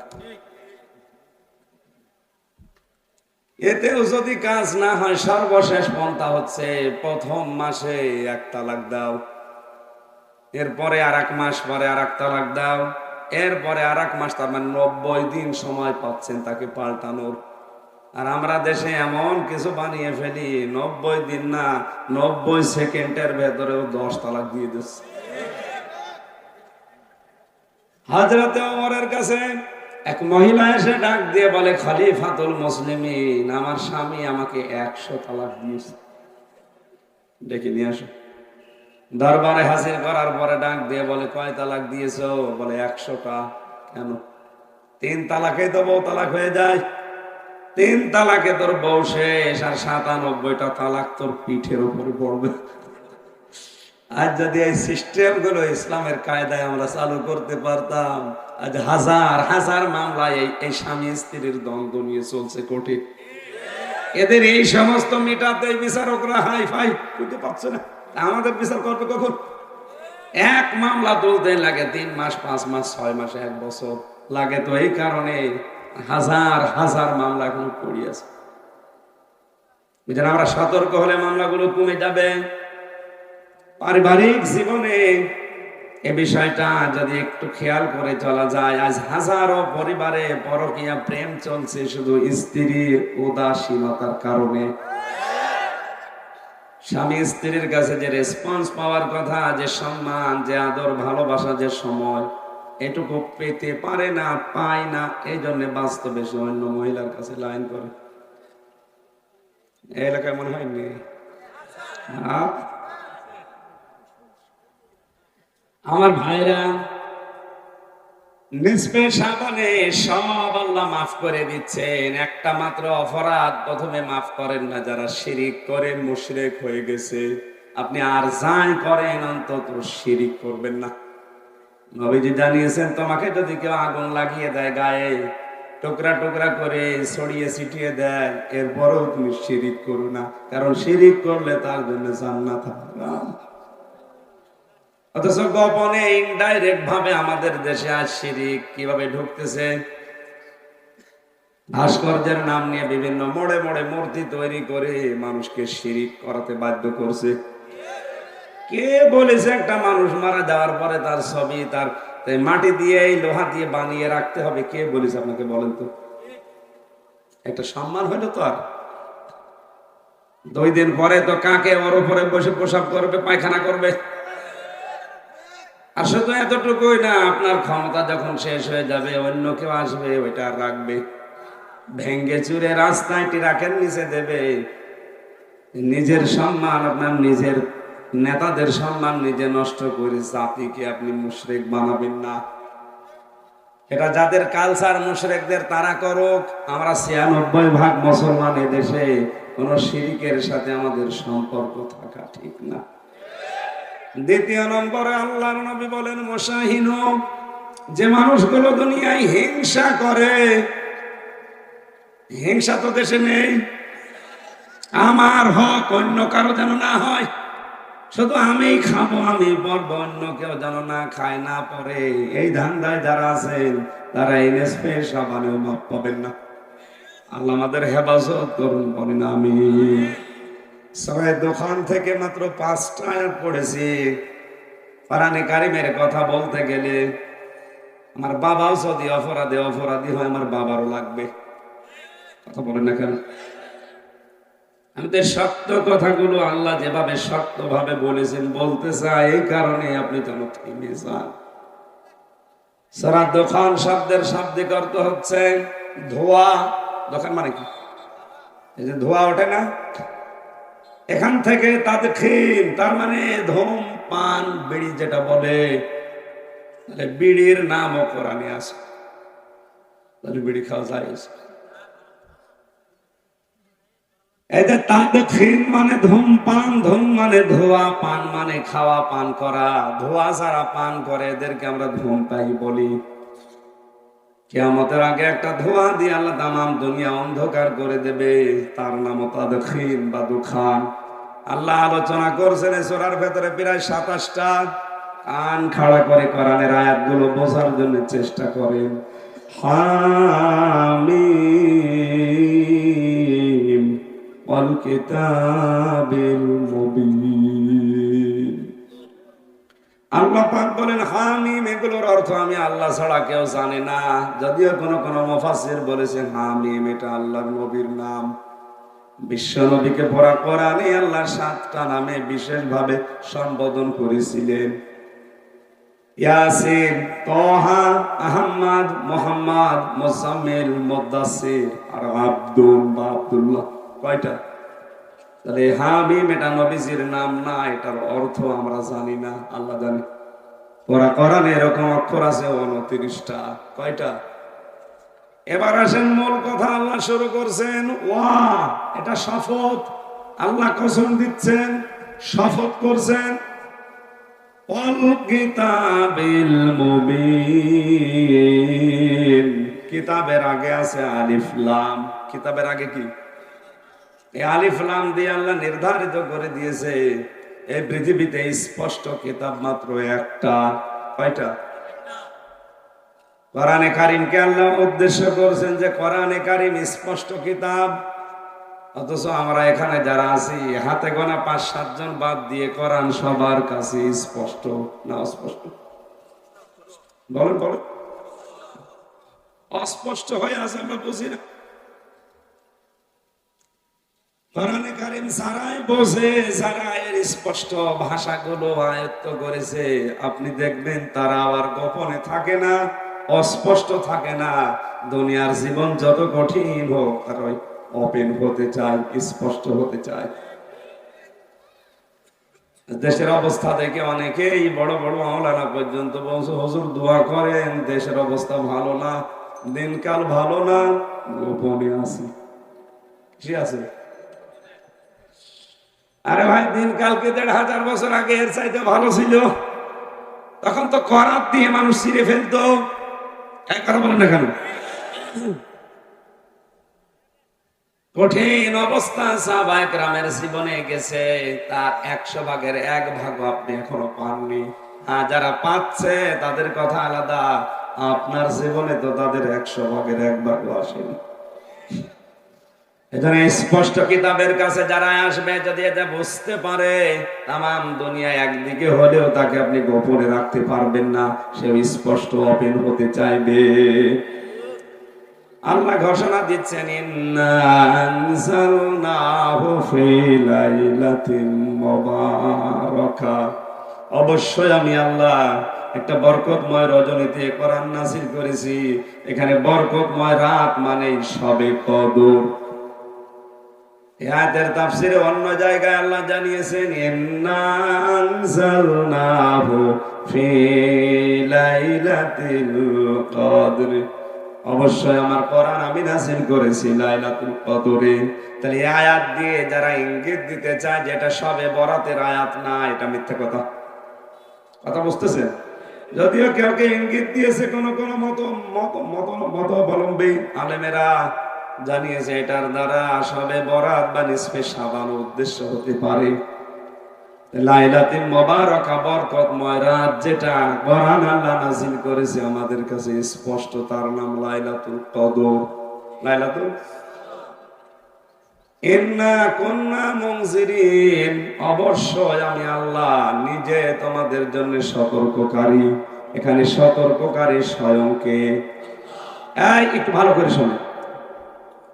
এতেও যদি কাজ না হয়, সর্বশেষ পন্থা হচ্ছে প্রথম মাসে 1 তালাক দাও, এরপরে আর 1 মাস পরে আর 1 তালাক দাও, এরপরে আর 1 মাস, তার মানে 90 দিন সময় পাচ্ছেন তাকে পাল্টানোর। আর আমরা দেশে এমন কিছু বানিয়ে ফেলি, 90 দিন না, 90 সেকেন্ডের ভেতরেও 10 তালাক দিয়ে দিচ্ছে। হযরতে ওমরের কাছে এক মহিলা এসে ডাক দিয়ে বলে, খলিফাতুল মুসলিমিন, আমার স্বামী আমাকে 100 তালাক দিয়েছে, ডেকে নিয়ে আসো। দরবারে হাজির করার পরে ডাক দিয়ে বলে, কয় তালাক দিয়েছো? বলে 100টা। কেন? 3 তালাকে তো বউ তালাক হয়ে যায়। 3 তালাকে তোর বউ শেষ, আর 97টা তালাক তোর পিঠের উপরে পড়বে। আজ যদি এই সিস্টেম গুলো ইসলামের কায়দায় আমরা চালু করতে পারতাম, আজ হাজার হাজার মামলায় এই স্বামী স্ত্রীর দ্বন্দ্ব নিয়ে চলছে কোর্টে। এদের এই সমস্ত মেটাতে বিচারকরা হাই ফাই বুঝতে পারছে না। আমাদের বিচার করবে কখন? 1 মামলা তুলতে লাগে 3 মাস, 5 মাস, 6 মাস, 1 বছর লাগে। তো এই কারণে হাজার হাজার মামলা এখন পড়ে আছে। বুঝলেন, আমরা সতর্ক হলে মামলাগুলো কমে যাবে। পারিবারিক জীবনে এ বিষয়টা যদি একটু খেয়াল করে চলা যায়, আজ হাজারো পরিবারে পরকীয়া প্রেম চলছে শুধু স্ত্রীর উদাসীনতার কারণে। স্বামী স্ত্রীর কাছে যে রেসপন্স পাওয়ার কথা, যে সম্মান, যে আদর, ভালোবাসা, যে সময়, এটুকু পেতে পারে না, পায় না। এই জন্য বাস্তবে সে অন্য মহিলার কাছে লাইন করে। এই এলাকায় মনে হয়নি? আমার ভাইরা, নিসবে শাবানে সব আল্লাহ মাফ করে দিচ্ছেন। একটা মাত্র অপরাধ প্রথমে মাফ করেন না, যারা শিরিক করে মুশরিক হয়ে গেছে। আপনি আর যাই করেন, অন্তত শিরিক করবেন না। নবীজি জানিয়েছেন, তোমাকে যদি কেউ আগুন লাগিয়ে দেয় গায়ে, টুকরা টুকরা করে ছড়িয়ে ছিটিয়ে দেয়, এরপরেও তুমি শিরিক করো না, কারণ শিরিক করলে তার জন্য জান্নাত হারাম। অথচ গোপনে ইনডাইরেক্ট ভাবে আমাদের দেশে আজ শিরিক কিভাবে ঢুকতেছে। ভাস্কর্যের নাম নিয়ে বিভিন্ন মোড়ে মোড়ে মূর্তি তৈরি করে মানুষকে শিরিক করাতে বাধ্য করছে। কে বলেছে একটা মানুষ মারা যাওয়ার পরে তার ছবি, তার মাটি দিয়ে, লোহা দিয়ে বানিয়ে রাখতে হবে? কে বলেছে আপনাকে বলেন তো? একটা সম্মান হইলো তো। আর 2 দিন পরে তো কাকে ওর উপরে বসে প্রসাব করবে, পায়খানা করবে। আর শুধু এতটুকুই না, আপনার ক্ষমতা যখন শেষ হয়ে যাবে, অন্য কেউ আসবে, ওইটা আর রাখবে, ভেঙ্গে চুরে রাস্তায় রাখের নিচে দেবে। নিজের সম্মান, আপনার নিজের নেতাদের সম্মান নিজে নষ্ট করে জাতিকে আপনি মুশরিক বানাবেন না। এটা যাদের কালচার মুশরিকদের, তারা করুক। আমরা 96% মুসলমান এদেশে, কোন শিরকের সাথে আমাদের সম্পর্ক থাকা ঠিক না। দ্বিতীয় নম্বরে আল্লাহর নবী বলেন মুশাহিন, যে মানুষগুলো দুনিয়ায় হিংসা করে, হিংসা তো দেশে নেই, আমার হক অন্য কারো যেন না হয়, শুধু আমি খাবো আমি পরবো, অন্য কেউ যেন না খায় না পরে, এই ধান্দায় যারা আছেন তারা এনএসপি সাবানেও মাপ পাবেন না। আল্লাহ আমাদের হেফাজত করুন, বলেন আমিন। সূরা দুখান থেকে মাত্র 5টা আয়াত পড়েছি। কোরআনে কারিমের কথা বলতে গেলে আমার বাবাও যদি অপরাধী হয় আমার বাবারও লাগবে। কথা বলেন না কেন? আমি তো শক্ত কথাগুলো আল্লাহ যেভাবে শক্ত ভাবে বলেছেন বলতে চাই, এই কারণে আপনি যেন থেমে যান। সূরা দুখান শব্দের শাব্দিক অর্থ হচ্ছে ধোঁয়া। দোকান মানে কি? এই যে ধোঁয়া ওঠে না, এখান থেকে তাদখীন, তার মানে ধূমপান, বিড়ি যেটা বলে, তাহলে বিড়ির নামও কোরআনে আছে, তাহলে বিড়ি খাওয়া যায়। এই যে তাদখীন মানে ধূমপান, ধূম মানে ধোঁয়া, পান মানে খাওয়া পান করা। ধোঁয়া যারা পান করে এদেরকে আমরা ধূমপায়ী বলি। কিয়ামতের আগে একটা ধোঁয়া দিয়ে আল্লাহ তামাম দুনিয়া অন্ধকার করে দেবে, তার নাম তাদখীন বা দুখান। আল্লাহ আলোচনা করছেন এই সূরার ভেতরে প্রায় 27টা। কান খাড়া করে কোরআনের আয়াতগুলো বোঝার জন্য চেষ্টা করেন। হামিম ওয়াল কিতাবিল মুবিন। আল্লাহ পাক বলেন হামিম, এগুলোর অর্থ আমি আল্লাহ ছাড়া কেউ জানে না। যদিও কোন মুফাসসির বলেছেন হামিম এটা আল্লাহর নবীর নাম। বিশ্ব নবীকে পড়া কোরআনে আল্লাহ 7টা নামে বিশেষভাবে সম্বোধন করেছিলেন। ইয়াসিন, তাহা, আহমদ, মুহাম্মদ, মুজাম্মিল, মুদাসসির আর আব্দুল বা আব্দুল্লাহ। কয়টা? তাহলে হামিম এটা নবীজির নাম না, এটার অর্থ আমরা জানি না, আল্লাহ জানে। কোরআনে এরকম অক্ষর আছে 29টা। কয়টা? এবার আসেন মূল কথা। আল্লাহ শুরু করছেন ওয়া, এটা শপথ। আল্লাহ কসম দিচ্ছেন, শপথ করছেন। ওয়াল কিতাবিল মুবিন, কিতাবের আগে আছে আলিফ লাম। কিতাবের আগে কি? এই আলিফ লাম দিয়ে আল্লাহ নির্ধারিত করে দিয়েছে এই পৃথিবীতে স্পষ্ট কিতাব মাত্র একটা। কয়টা? কোরআনে কারিমকে আল্লাহ উদ্দেশ্য করছেন যে কোরআনে কারিম স্পষ্ট কিতাব, অথচ আমরা এখানে যারা আছি হাতে গোনা 5-7 জন বাদ দিয়ে কোরআন সবার কাছে স্পষ্ট না অস্পষ্ট? বলেন বলেন। অস্পষ্ট হয়ে আছে, আমরা বুঝি না। কোরআনে কারিম যারাই বোঝে, যারা এর স্পষ্ট ভাষাগুলো আয়ত্ত করেছে, আপনি দেখবেন তারা আবার গোপনে থাকে না, অস্পষ্ট থাকে না। দুনিয়ার জীবন যত কঠিন হোক তারা ওপেন হতে চায়, স্পষ্ট হতে চায়। দেশের অবস্থা দেখে অনেকেই বড় বড় মাওলানা পর্যন্ত বলছে হুজুর দোয়া করেন, দেশের অবস্থা ভালো না, দিনকাল ভালো না, গোপনে আছে। কি আছে? আরে ভাই, দিনকালকে 1500 বছর আগে এর চাইতে ভালো ছিল। তখন তো করাত দিয়ে মানুষ ছিঁড়ে ফেলতো। কথা বলেন না কেন? কঠিন অবস্থা সাহাবায়ে কেরামের জীবনে গেছে, তার 100 ভাগের 1 ভাগ আপনি এখনো পাননি। যারা পাচ্ছে তাদের কথা আলাদা, আপনার জীবনে তো তাদের 100 ভাগের 1 ভাগও আসেনি। এজন্য স্পষ্ট কিতাবের কাছে যারা আসবে, যদি এটা বুঝতে পারে তামাম দুনিয়া একদিকে হলেও তাকে আপনি গোপনে রাখতে পারবেন না, সে স্পষ্ট ওপেন হতে চাইবে। আল্লাহ ঘোষণা দিচ্ছেন ইন্না আনজালনাহু ফি লাইলাতিন মুবারাকা, অবশ্যই আমি আল্লাহ একটা বরকতময় রজনীতে কোরআন নাযিল করেছি। এখানে বরকতময় রাত মানে শবে কদর। এই আয়াতের তাফসীরে অন্য জায়গায় আল্লাহ জানিয়েছেন ইন্না আনজালনাহু ফি লাইলাতিল কদর, অবশ্যই আমার কোরআন আমি নাযিল করেছি লাইলাতুল কদরে। তাহলে এই আয়াত দিয়ে যারা ইঙ্গিত দিতে চায় যে এটা সবে বরাতের আয়াত না, এটা মিথ্যা কথা। কথা বুঝতেছেন? যদিও কেউ কেউ ইঙ্গিত দিয়েছে, কোন কোন মত অবলম্বী আলেমেরা জানিয়েছে এটার দ্বারা সবে বরাত বা নিসফে শাবান উদ্দেশ্য হতে পারে। লাইলাতুল মুবারাকা বরকতময় রাত, যেটা কোরআন আল্লাহ নাযিল করেছে আমাদের কাছে স্পষ্ট, তার নাম লাইলাতুল কদর। লাইলাতুল ইন্না কুন্না মুনজিরিন, অবশ্যই আমি আল্লাহ নিজে তোমাদের জন্য সতর্ককারী। এখানে সতর্ককারী স্বয়ং কে? একটু ভালো করে শোনো।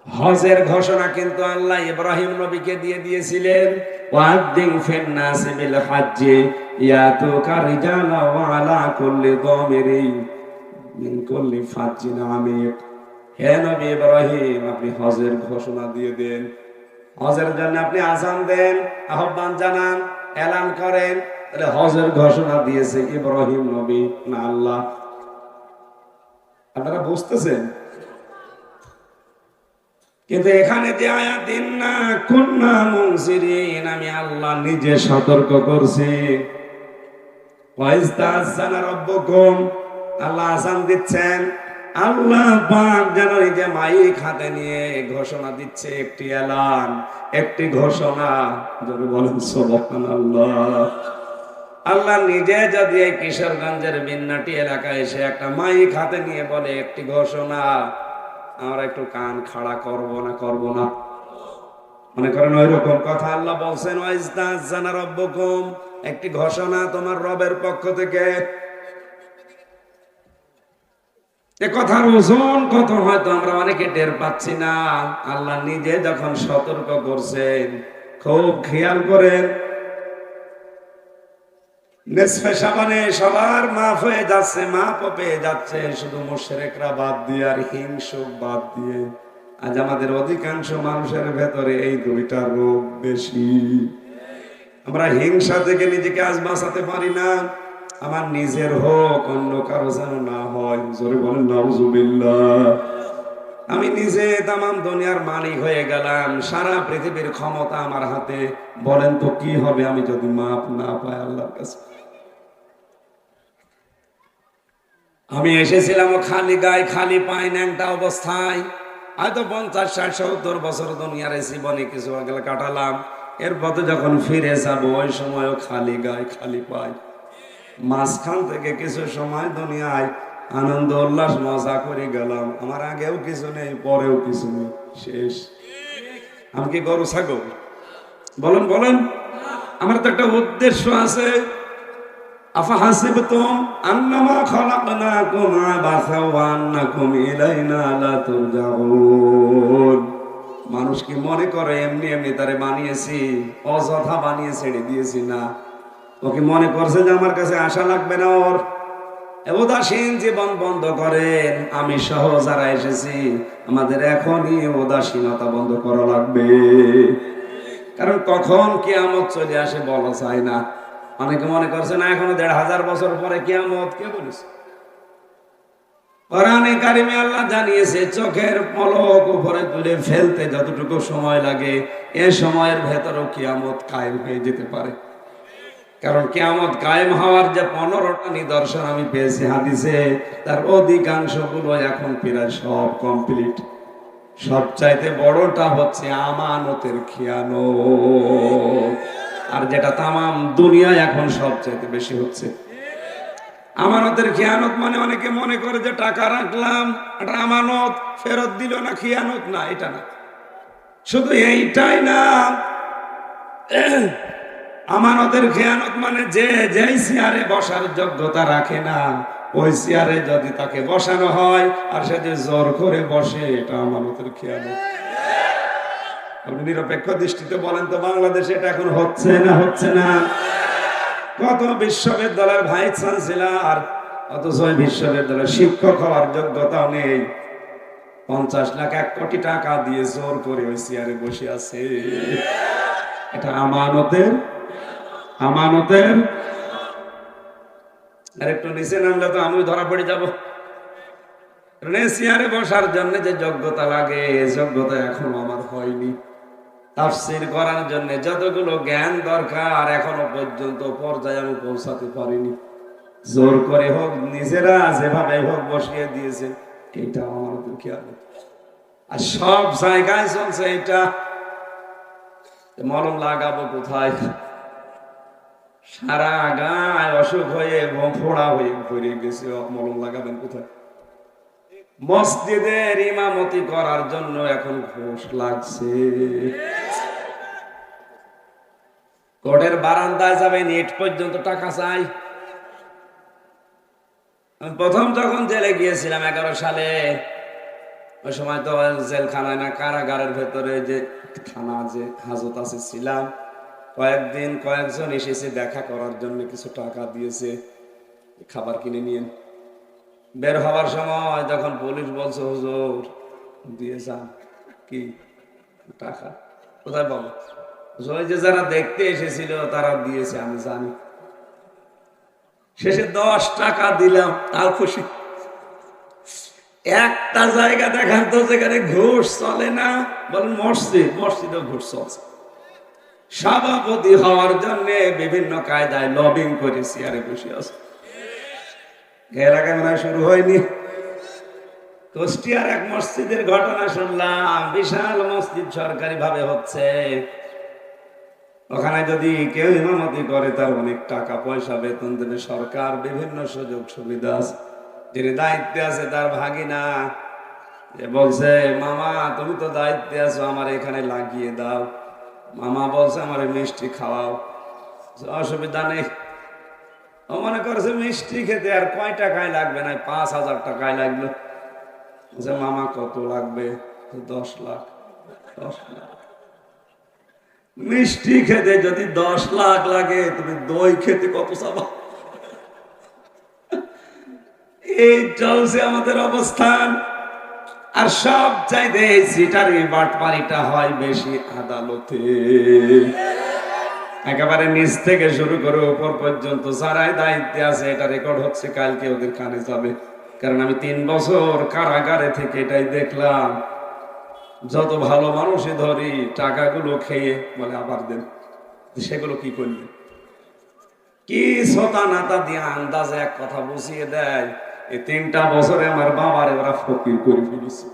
হজের ঘোষণা কিন্তু আল্লাহ ইব্রাহিম নবীকে দিয়ে দিয়েছিলেন। ওয়াদ্দিন ফিন নাসি বিল হজ্জি ইয়াতুকা রিজালা ওয়া আলা কুল্লি দামিরিন মিন কুল্লি ফাজ্জিন আমিক। হে নবী ইব্রাহিম, আপনি হজের ঘোষণা দিয়ে দেন। হজের জন্য আপনি আযান দেন, আহ্বান জানান, এলান করেন। তাহলে হজের ঘোষণা দিয়েছে ইব্রাহিম নবী না আল্লাহ? আপনারা বুঝতেছেন? কিন্তু এখানে যে আয়াত ইন্না কুন্না মুনজিরিন, আমি আল্লাহ নিজে সতর্ক করছি। ওয়াইস্তাযানা রাব্বুকুম, আল্লাহ আযান দিচ্ছেন, আল্লাহ পাক যেন নিজে মাইক হাতে নিয়ে ঘোষণা দিচ্ছে, একটি এলান, একটি ঘোষণা। যদি বলেন সুবহানাল্লাহ। আল্লাহ নিজে যদি এই কিশোরগঞ্জের বিন্নাটি এলাকায় এসে একটা মাইক হাতে নিয়ে বলে একটি ঘোষণা, আমরা একটু কান খাড়া করব না? করব না? মনে করেন ওই রকম কথা আল্লাহ বলছেন, ওয়াইস্তাযানা রাব্বুকুম, একটি ঘোষণা তোমার রবের পক্ষ থেকে। এ কথার ওজন কত হয়তো আমরা অনেকে টের পাচ্ছি না। আল্লাহ নিজে যখন সতর্ক করছেন, খুব খেয়াল করেন। নিসফে শাবানে সবার মাফ হয়ে যাচ্ছে, মাফ পেয়ে যাচ্ছে, শুধু মুশরিকরা বাদ দিয়ে আর হিংসুক বাদ দিয়ে। আজ আমাদের অধিকাংশ মানুষের ভেতরে এই দুইটা রোগ বেশি। আমরা হিংসা থেকে নিজেকে আজ বাঁচাতে পারি না। আমার নিজের হোক, অন্য কারো যেন না হয়। জোরে বলেন নাউজুবিল্লাহ। আমি নিজে তামাম দুনিয়ার মালিক হয়ে গেলাম, সারা পৃথিবীর ক্ষমতা আমার হাতে। বলেন তো কি হবে আমি যদি মাপ না পাই আল্লাহর কাছে? আমি এসেছিলাম খালি গায়ে খালি পাই ন্যাংটা অবস্থায়। হয়তো 50, 60, 70 বছর দুনিয়ার জীবনে কিছু আগে কাটালাম। এরপরে যখন ফিরে যাব, ওই সময়ও খালি গায়ে খালি পাই। মাঝখান থেকে কিছু সময় দুনিয়ায় আনন্দ উল্লাস মজা করে গেলাম। আমার আগেও কিছু নেই, পরেও কিছু নেই, শেষ। আমি কি গরু ছাগল? বলেন বলেন। আমার তো একটা উদ্দেশ্য আছে। আফাহাসিবতুম আন্নামা খালাকনাকুম আবাসা ওয়া আন্নাকুম ইলাইনা লা তুরজাউন। মানুষ কি মনে করে এমনি এমনি তারে বানিয়েছি, অযথা বানিয়ে ছেড়ে দিয়েছি? না, ওকে মনে করছে যে আমার কাছে আশা লাগবে না ওর। উদাসীন জীবন বন্ধ করেন। আমি সহ যারা এসেছি, আমাদের এখনই উদাসীনতা বন্ধ করা লাগবে। কারণ কখন কিয়ামত চলে আসে বলা যায় না। অনেকে মনে করছে না এখনো 1500 বছর পরে কিয়ামত। কে বলেছে? কোরআনে কারিমে আল্লাহ জানিয়েছে, চোখের পলক উপরে তুলে ফেলতে যতটুকু সময় লাগে, এ সময়ের ভেতরও কিয়ামত কায়েম হয়ে যেতে পারে। কারণ কিয়ামত কায়েম হওয়ার যে 15টা নিদর্শন আমি পেয়েছি হাদিসে, তার অধিকাংশগুলো এখন প্রায় সব কমপ্লিট। সবচাইতে বড়টা হচ্ছে আমানতের খিয়ানত, আর যেটা তামাম দুনিয়ায় এখন সবচাইতে বেশি হচ্ছে। আমানতের খিয়ানত মানে অনেকে মনে করে যে টাকা রাখলাম, এটা আমানত, ফেরত দিল না, খিয়ানত না। এটা না, শুধু এইটাই না। আমানতের খেয়ানত মানে যে যেই চেয়ারে বসার যোগ্যতা রাখে না, ওই চেয়ারে যদি তাকে বসানো হয় আর সে যে জোর করে বসে, এটা আমানতের খেয়ানত। আপনি নিরপেক্ষ দৃষ্টিতে বলেন তো, বাংলাদেশে এটা এখন হচ্ছে না? হচ্ছে না? কত বিশ্ববিদ্যালয়ের ভাইস চ্যান্সেলর, অথচ ওই বিশ্ববিদ্যালয়ের শিক্ষক হওয়ার যোগ্যতা নেই, 50 লাখ 1 কোটি টাকা দিয়ে জোর করে ওই চেয়ারে বসে আছে। এটা আমানতের আমানতের আর একটু নিচে নামলে তো আমি ধরা পড়ে যাব। চেয়ারে বসার জন্য যে যোগ্যতা লাগে, যোগ্যতা এখনো আমার হয়নি। তাফসীর করার জন্য যতগুলো জ্ঞান দরকার এখনো পর্যন্ত পর্যায়ে আমি পৌঁছাতে পারিনি। জোর করে হোক, নিজেরা যেভাবে হোক বসিয়ে দিয়েছে, এটা আমার দুঃখিয়াল। আর সব জায়গায় চলছে এটা। মলম লাগাবো কোথায়? সারা গায়ে অসুখ হয়ে ফোড়া হয়ে পড়ে গেছে, মলম লাগাবেন কোথায়? মসজিদের ইমামতি করার জন্য এখন ঘুষ লাগছে। কোর্টের বারান্দায় যাবেন, ইট পর্যন্ত টাকা চাই। আমি প্রথম যখন জেলে গিয়েছিলাম 11 সালে, ওই সময় তো জেলখানায় না কারাগারের ভেতরে যে থানা যে হাজত আছে ছিলাম। কয়েকজন এসেছে দেখা করার জন্য, কিছু টাকা দিয়েছে, খাবার কিনে নিয়ে। বের হওয়ার সময় যখন পুলিশ বলছে হুজুর দিয়ে যান, কি টাকা কোথায় পাবো? ওই যে যারা দেখতে এসেছিল তারা দিয়েছে, আমি জানি। শেষে 10 টাকা দিলাম, তাও খুশি। একটা জায়গা দেখার তো যেখানে ঘুষ চলে না, বলেন মসজিদেও ঘুষ চলছে। সভাপতি হওয়ার জন্য বিভিন্ন কায়দায় লবিং করেছি, আরে বসে আছে। এর আগে মনে হয় শুরু হয়নি। কুষ্টিয়ার এক মসজিদের ঘটনা শুনলাম, বিশাল মসজিদ সরকারি ভাবে হচ্ছে। ওখানে যদি কেউ ইমামতি করে তার অনেক টাকা পয়সা বেতন দেবে সরকার, বিভিন্ন সুযোগ সুবিধা আছে। যিনি দায়িত্বে আছে তার ভাগিনা যে বলছে, মামা তুমি তো দায়িত্বে আছো, আমার এখানে লাগিয়ে দাও। মামা বলছে আমার মিষ্টি খাওয়াও, অসুবিধা নেই। ও মনে করছে মিষ্টি খেতে আর কয় টাকায় লাগবে, না 5,000 টাকায় লাগলো। মামা কত লাগবে? 10 লাখ। 10 লাখ মিষ্টি খেতে যদি 10 লাখ লাগে, তুমি দই খেতে কত চাবা? এই চলছে আমাদের অবস্থান। আর সব চাইতে সিটারি বাটপারিটা হয় বেশি আদালতে। একেবারে নিচ থেকে শুরু করে উপর পর্যন্ত যারাই দায়িত্বে আছে, এটা রেকর্ড হচ্ছে, কালকে ওদের কানে যাবে। কারণ আমি 3 বছর কারাগারে থেকে এটাই দেখলাম। যত ভালো মানুষই ধরি, টাকাগুলো খেয়ে বলে আবার দেন। সেগুলো কি করবে? কি ছতা নাতা দিয়ে আন্দাজে এক কথা বুঝিয়ে দেয়। এই 3টা বছরে আমার বাবারে ওরা ফকির করে ফেলেছে।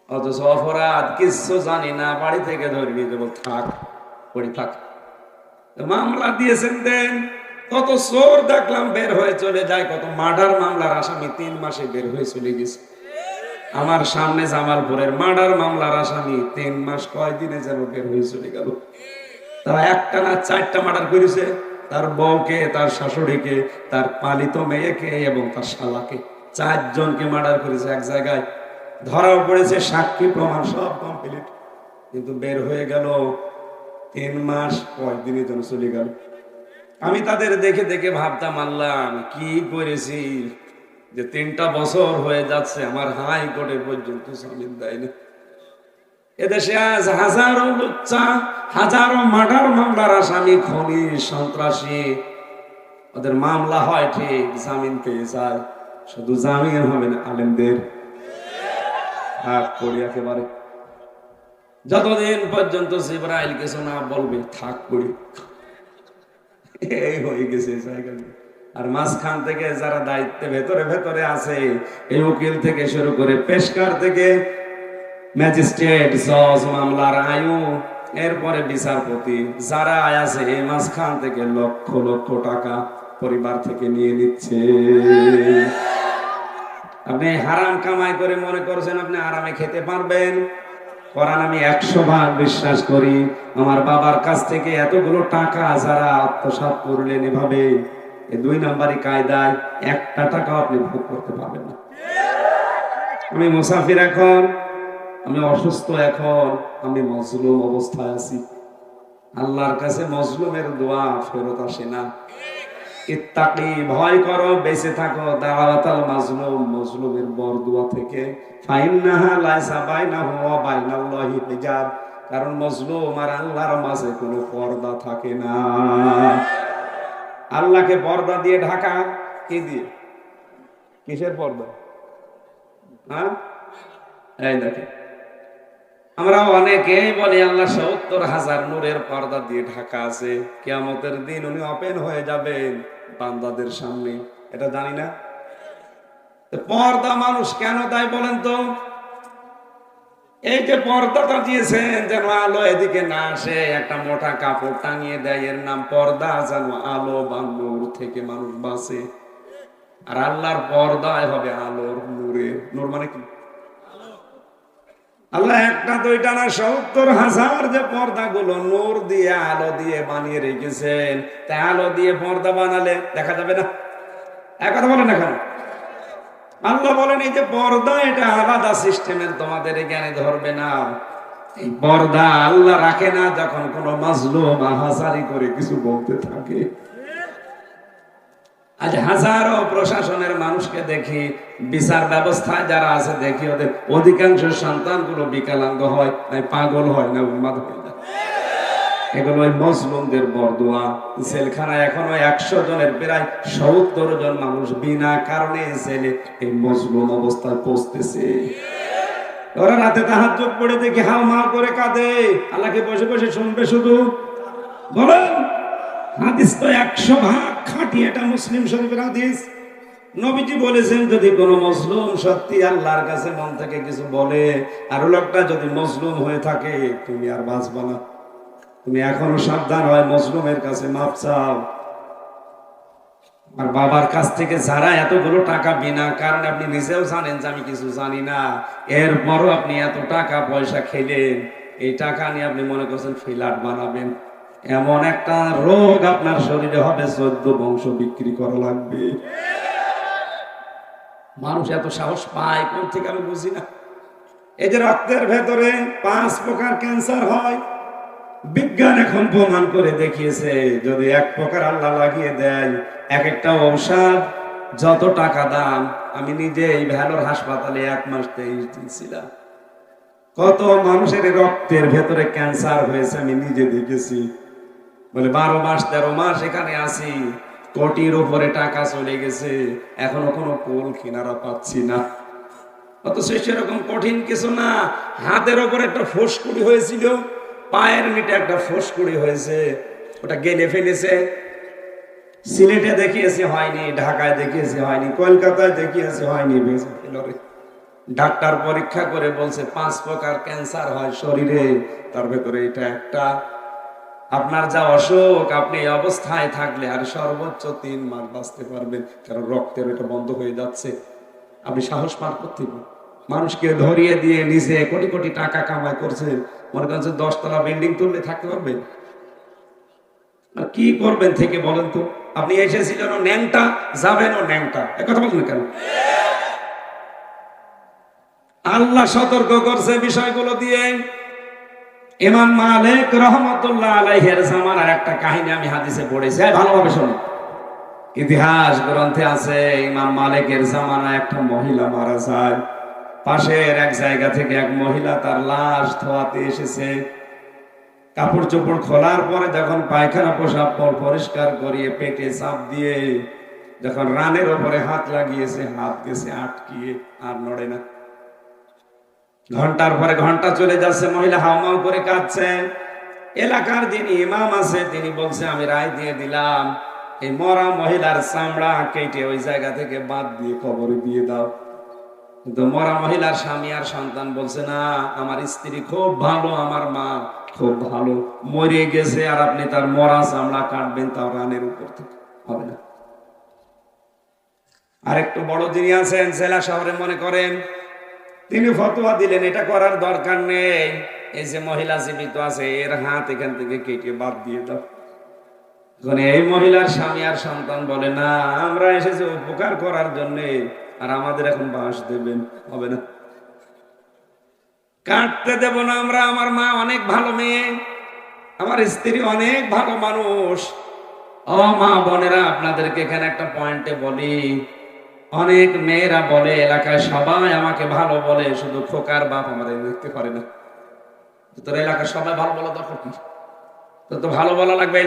অথচ অপরাধ কিচ্ছু জানি না, বাড়ি থেকে ধরে নিয়ে যাবো, থাক পড়ে থাক। মামলা দিয়েছেন দেন। কত চোর দেখলাম বের হয়ে চলে যায়, কত মার্ডার মামলার আসামি 3 মাসে বের হয়ে চলে গেছে। আমার সামনে জামালপুরের মার্ডার মামলার আসামি 3 মাস কয়দিনে যেন বের হয়ে চলে গেল। তারা একটা না 4টা মার্ডার করেছে, তার বউকে, তার শাশুড়িকে, তার পালিত মেয়েকে এবং তার শালাকে, 4 জনকে মার্ডার করেছে এক জায়গায়। ধরাও পড়েছে, সাক্ষী প্রমাণ সব কমপ্লিট, কিন্তু বের হয়ে গেল 3 মাস কয়দিনের জন্য চলে গেল। আমি তাদের দেখে দেখে ভাবতাম, আল্লাহ আমি কি করেছি যে 3টা বছর হয়ে যাচ্ছে, আমার হাইকোর্টে পর্যন্ত জামিন দেয় না। এদেশে আজ হাজারো লুচ্চা, হাজারো মার্ডার মামলার আসামি, খনি সন্ত্রাসী, ওদের মামলা হয় ঠিক, জামিন পেয়ে যায়। শুধু জামিন হবে না, আলেমদের হাত পড়ি একেবারে। যতদিন পর্যন্ত জিবরাইল কিছু না বলবে, থাক পড়ি। এই হয়ে গেছে জায়গা। আর মাঝখান থেকে যারা দায়িত্বে ভেতরে ভেতরে আছে, এই উকিল থেকে শুরু করে পেশকার থেকে ম্যাজিস্ট্রেট, জজ, মামলার আয়ু, এরপরে বিচারপতি, যারা আছে এই মাঝখান থেকে লক্ষ লক্ষ টাকা পরিবার থেকে নিয়ে নিচ্ছে। আপনি হারাম কামাই করে মনে করছেন আপনি আরামে খেতে পারবেন? কোরআন আমি 100 ভাগ বিশ্বাস করি। আমার বাবার কাছ থেকে এতগুলো টাকা যারা আত্মসাৎ করলেন এভাবে, এই 2 নাম্বারি কায়দায় 1টা টাকাও আপনি ভোগ করতে পারবেন না। আমি মুসাফির, এখন আমি অসুস্থ, এখন আমি মজলুম অবস্থায় আছি। আল্লাহর কাছে মজলুমের দোয়া ফেরত আসে না। ইত্তাকি, ভয় করো, বেঁচে থাকো, দাওয়াতাল মাজলুম, মজলুমের বরদুয়া থেকে। ফাইন্নাহা লাইসা বাইনাহু ওয়া বাইনাল্লাহি হিজাব, কারণ মজলুম আর আল্লাহর মাঝে কোনো পর্দা থাকে না। আল্লাহকে পর্দা দিয়ে ঢাকা, কি দিয়ে? কিসের পর্দা? হ্যাঁ, এই দেখেন আমরা অনেকেই বলি আল্লাহ ৭০,০০০ নূরের পর্দা দিয়ে ঢাকা আছে, কিয়ামতের দিন উনি ওপেন হয়ে যাবেন বান্দাদের সামনে, এটা জানি না। পর্দা মানুষ কেন দেয় বলেন তো? এই যে পর্দাটা দিয়েছেন যেন আলো এদিকে না আসে, একটা মোটা কাপড় টাঙিয়ে দেয়, এর নাম পর্দা, যেন আলো বা নূর থেকে মানুষ বাঁচে। আর আল্লাহর পর্দায় হবে আলোর নূরে। নূর মানে কি? আল্লাহ একটা দুইটা না ৭০,০০০ যে পর্দাগুলো নূর দিয়ে আলো দিয়ে বানিয়ে রেখেছেন, তা আলো দিয়ে পর্দা বানালে দেখা যাবে না? এক কথা বলেন না কেন? আল্লাহ বলেন এই যে পর্দা, এটা আলাদা সিস্টেমের, তোমাদের জ্ঞানে ধরবে না। এই পর্দা আল্লাহ রাখে না যখন কোন মাজলুম আহাজারি করে কিছু বলতে থাকে। আজ হাজারো প্রশাসনের মানুষকে দেখি, বিচার ব্যবস্থায় যারা আছে দেখি, ওদের অধিকাংশ সন্তানগুলো বিকলাঙ্গ হয়, পাগল হয় না, উন্মাদ হয়ে যায়। এগুলো ওই মজলুমদের বরদোয়া। জেলখানায় এখনো ১০০ জনের প্রায় ৭০ জন মানুষ বিনা কারণে জেলে এই মজলুম অবস্থায় পৌঁছতেছে। ওরা রাতে তাহাজ্জুদ পড়ে দেখি হাউ মাউ করে কাঁদে, আল্লাহকে বসে বসে শুনবে শুধু। বলেন, হাদিস তো ১০০ ভাগ খাঁটি, এটা মুসলিম শরীফের হাদিস। নবীজি বলেছেন যদি কোনো মজলুম সত্যি আল্লাহর কাছে মন থেকে কিছু বলে, আর লোকটা যদি মজলুম হয়ে থাকে, তুমি আর বাঁচবা না। তুমি এখনো সাবধান হয়, মজলুমের কাছে মাপ চাও। আর বাবার কাছ থেকে যারা এতগুলো টাকা বিনা কারণে, আপনি নিজেও জানেন যে আমি কিছু জানি না, এরপরও আপনি এত টাকা পয়সা খেলেন, এই টাকা নিয়ে আপনি মনে করছেন ফ্ল্যাট বানাবেন, এমন একটা রোগ আপনার শরীরে হবে ১৪ বংশ বিক্রি করা লাগবে। মানুষ এত সাহস পায় কোন থেকে আমি বুঝি না। এই যে রক্তের ভেতরে ৫ প্রকার ক্যান্সার হয়, বিজ্ঞান এখন প্রমাণ করে দেখিয়েছে যদি ১ প্রকার আল্লাহ লাগিয়ে দেয়, এক একটা ঔষধ যত টাকা দাম। আমি নিজে এই ভ্যালোর হাসপাতালে ১ মাস ২৩ দিন ছিলাম। কত মানুষের রক্তের ভেতরে ক্যান্সার হয়েছে আমি নিজে দেখেছি। বলে ১২ মাস ১৩ মাস এখানে আছি, কোটির উপরে টাকা চলে গেছে, এখনো কোনো কুল কিনারা পাচ্ছি না। অথচ সেরকম কঠিন কিছু না। হাতের ওপর একটা ফুসকুড়ি হয়েছিল, পায়ের নিচে একটা ফুসকুড়ি হয়েছে, ওটা গেলে ফেলেছে। সিলেটে দেখিয়েছি হয়নি, ঢাকায় দেখিয়েছি হয়নি, কলকাতায় দেখিয়েছি হয়নি, বেঁচে ফেল রে। ডাক্তার পরীক্ষা করে বলছে ৫ প্রকার ক্যান্সার হয় শরীরে, তার ভেতরে এটা একটা। আপনার যা অসুখ, আপনি এই অবস্থায় থাকলে আর সর্বোচ্চ ৩ মাস বাঁচতে পারবেন, কারণ রক্তের এটা বন্ধ হয়ে যাচ্ছে। আপনি সাহস পার করতে পারেন। মানুষকে ধরিয়ে দিয়ে নিজে কোটি কোটি টাকা কামাই করছেন, মনে করেন ১০ তলা বিল্ডিং তুললে থাকতে পারবেন? আর কি করবেন থেকে বলেন তো? আপনি এসেছিলেন ন্যাংটা, যাবেনও ন্যাংটা, একথা বলবেন কেন? আল্লাহ সতর্ক করছে বিষয়গুলো দিয়ে। ইমাম মালিক রহমাতুল্লাহ আলাইহির জামানার একটা কাহিনী আমি হাদিসে পড়েছি, ভালোভাবে শুনুন। ইতিহাস গ্রন্থে আছে, ইমাম মালিকের জামানায় একটা মহিলা মারা যায়। পাশের এক জায়গা থেকে এক মহিলা তার লাশ ধোয়াতে এসেছে। কাপড় চোপড় খোলার পরে যখন পায়খানা পোশাক পরিষ্কার করিয়ে পেটে চাপ দিয়ে যখন রানের ওপরে হাত লাগিয়েছে, হাত গেছে আটকিয়ে, আর নড়ে না। ঘন্টার পরে ঘন্টা চলে যাচ্ছে, মহিলা হাউমাউ করে কাঁদছে। এলাকার যিনি ইমাম আছে তিনি বলছে আমি রায় দিয়ে দিলাম, এই মরা মহিলার চামড়া কেটে ওই জায়গা থেকে বাদ দিয়ে কবরে দিয়ে দাও। কিন্তু মরা মহিলার স্বামী আর সন্তান বলছে না, আমার স্ত্রী খুব ভালো, আমার মা খুব ভালো, মরে গেছে, আর আপনি তার মরা চামড়া কাটবেন, তাও রানের উপর থেকে হবে না। আর একটু বড় যিনি আছেন জেলা শহরে মনে করেন, তিনি ফতোয়া দিলেন এটা করার দরকার নেই, এই যে মহিলা জীবিত আছে এর হাত এখান থেকে কেটে বাদ দিয়ে দাও। এখন এই মহিলার স্বামী আর সন্তান বলে না, আমরা এসেছি উপকার করার জন্য, আর আমাদের এখন বাঁশ দেবেন, হবে না, কাটতে দেব না আমরা। আমার মা অনেক ভালো মেয়ে, আমার স্ত্রী অনেক ভালো মানুষ। ও মা বোনেরা, আপনাদেরকে এখানে একটা পয়েন্টে বলি, অনেক মেয়েরা বলে এলাকায় সবাই আমাকে ভালো বলে, শুধু খোকার বাপ আমাদের দেখতে পারে না। তোর এলাকায় সবাই ভালো বলা দরকার কি? তোর তো ভালো বলা লাগবে।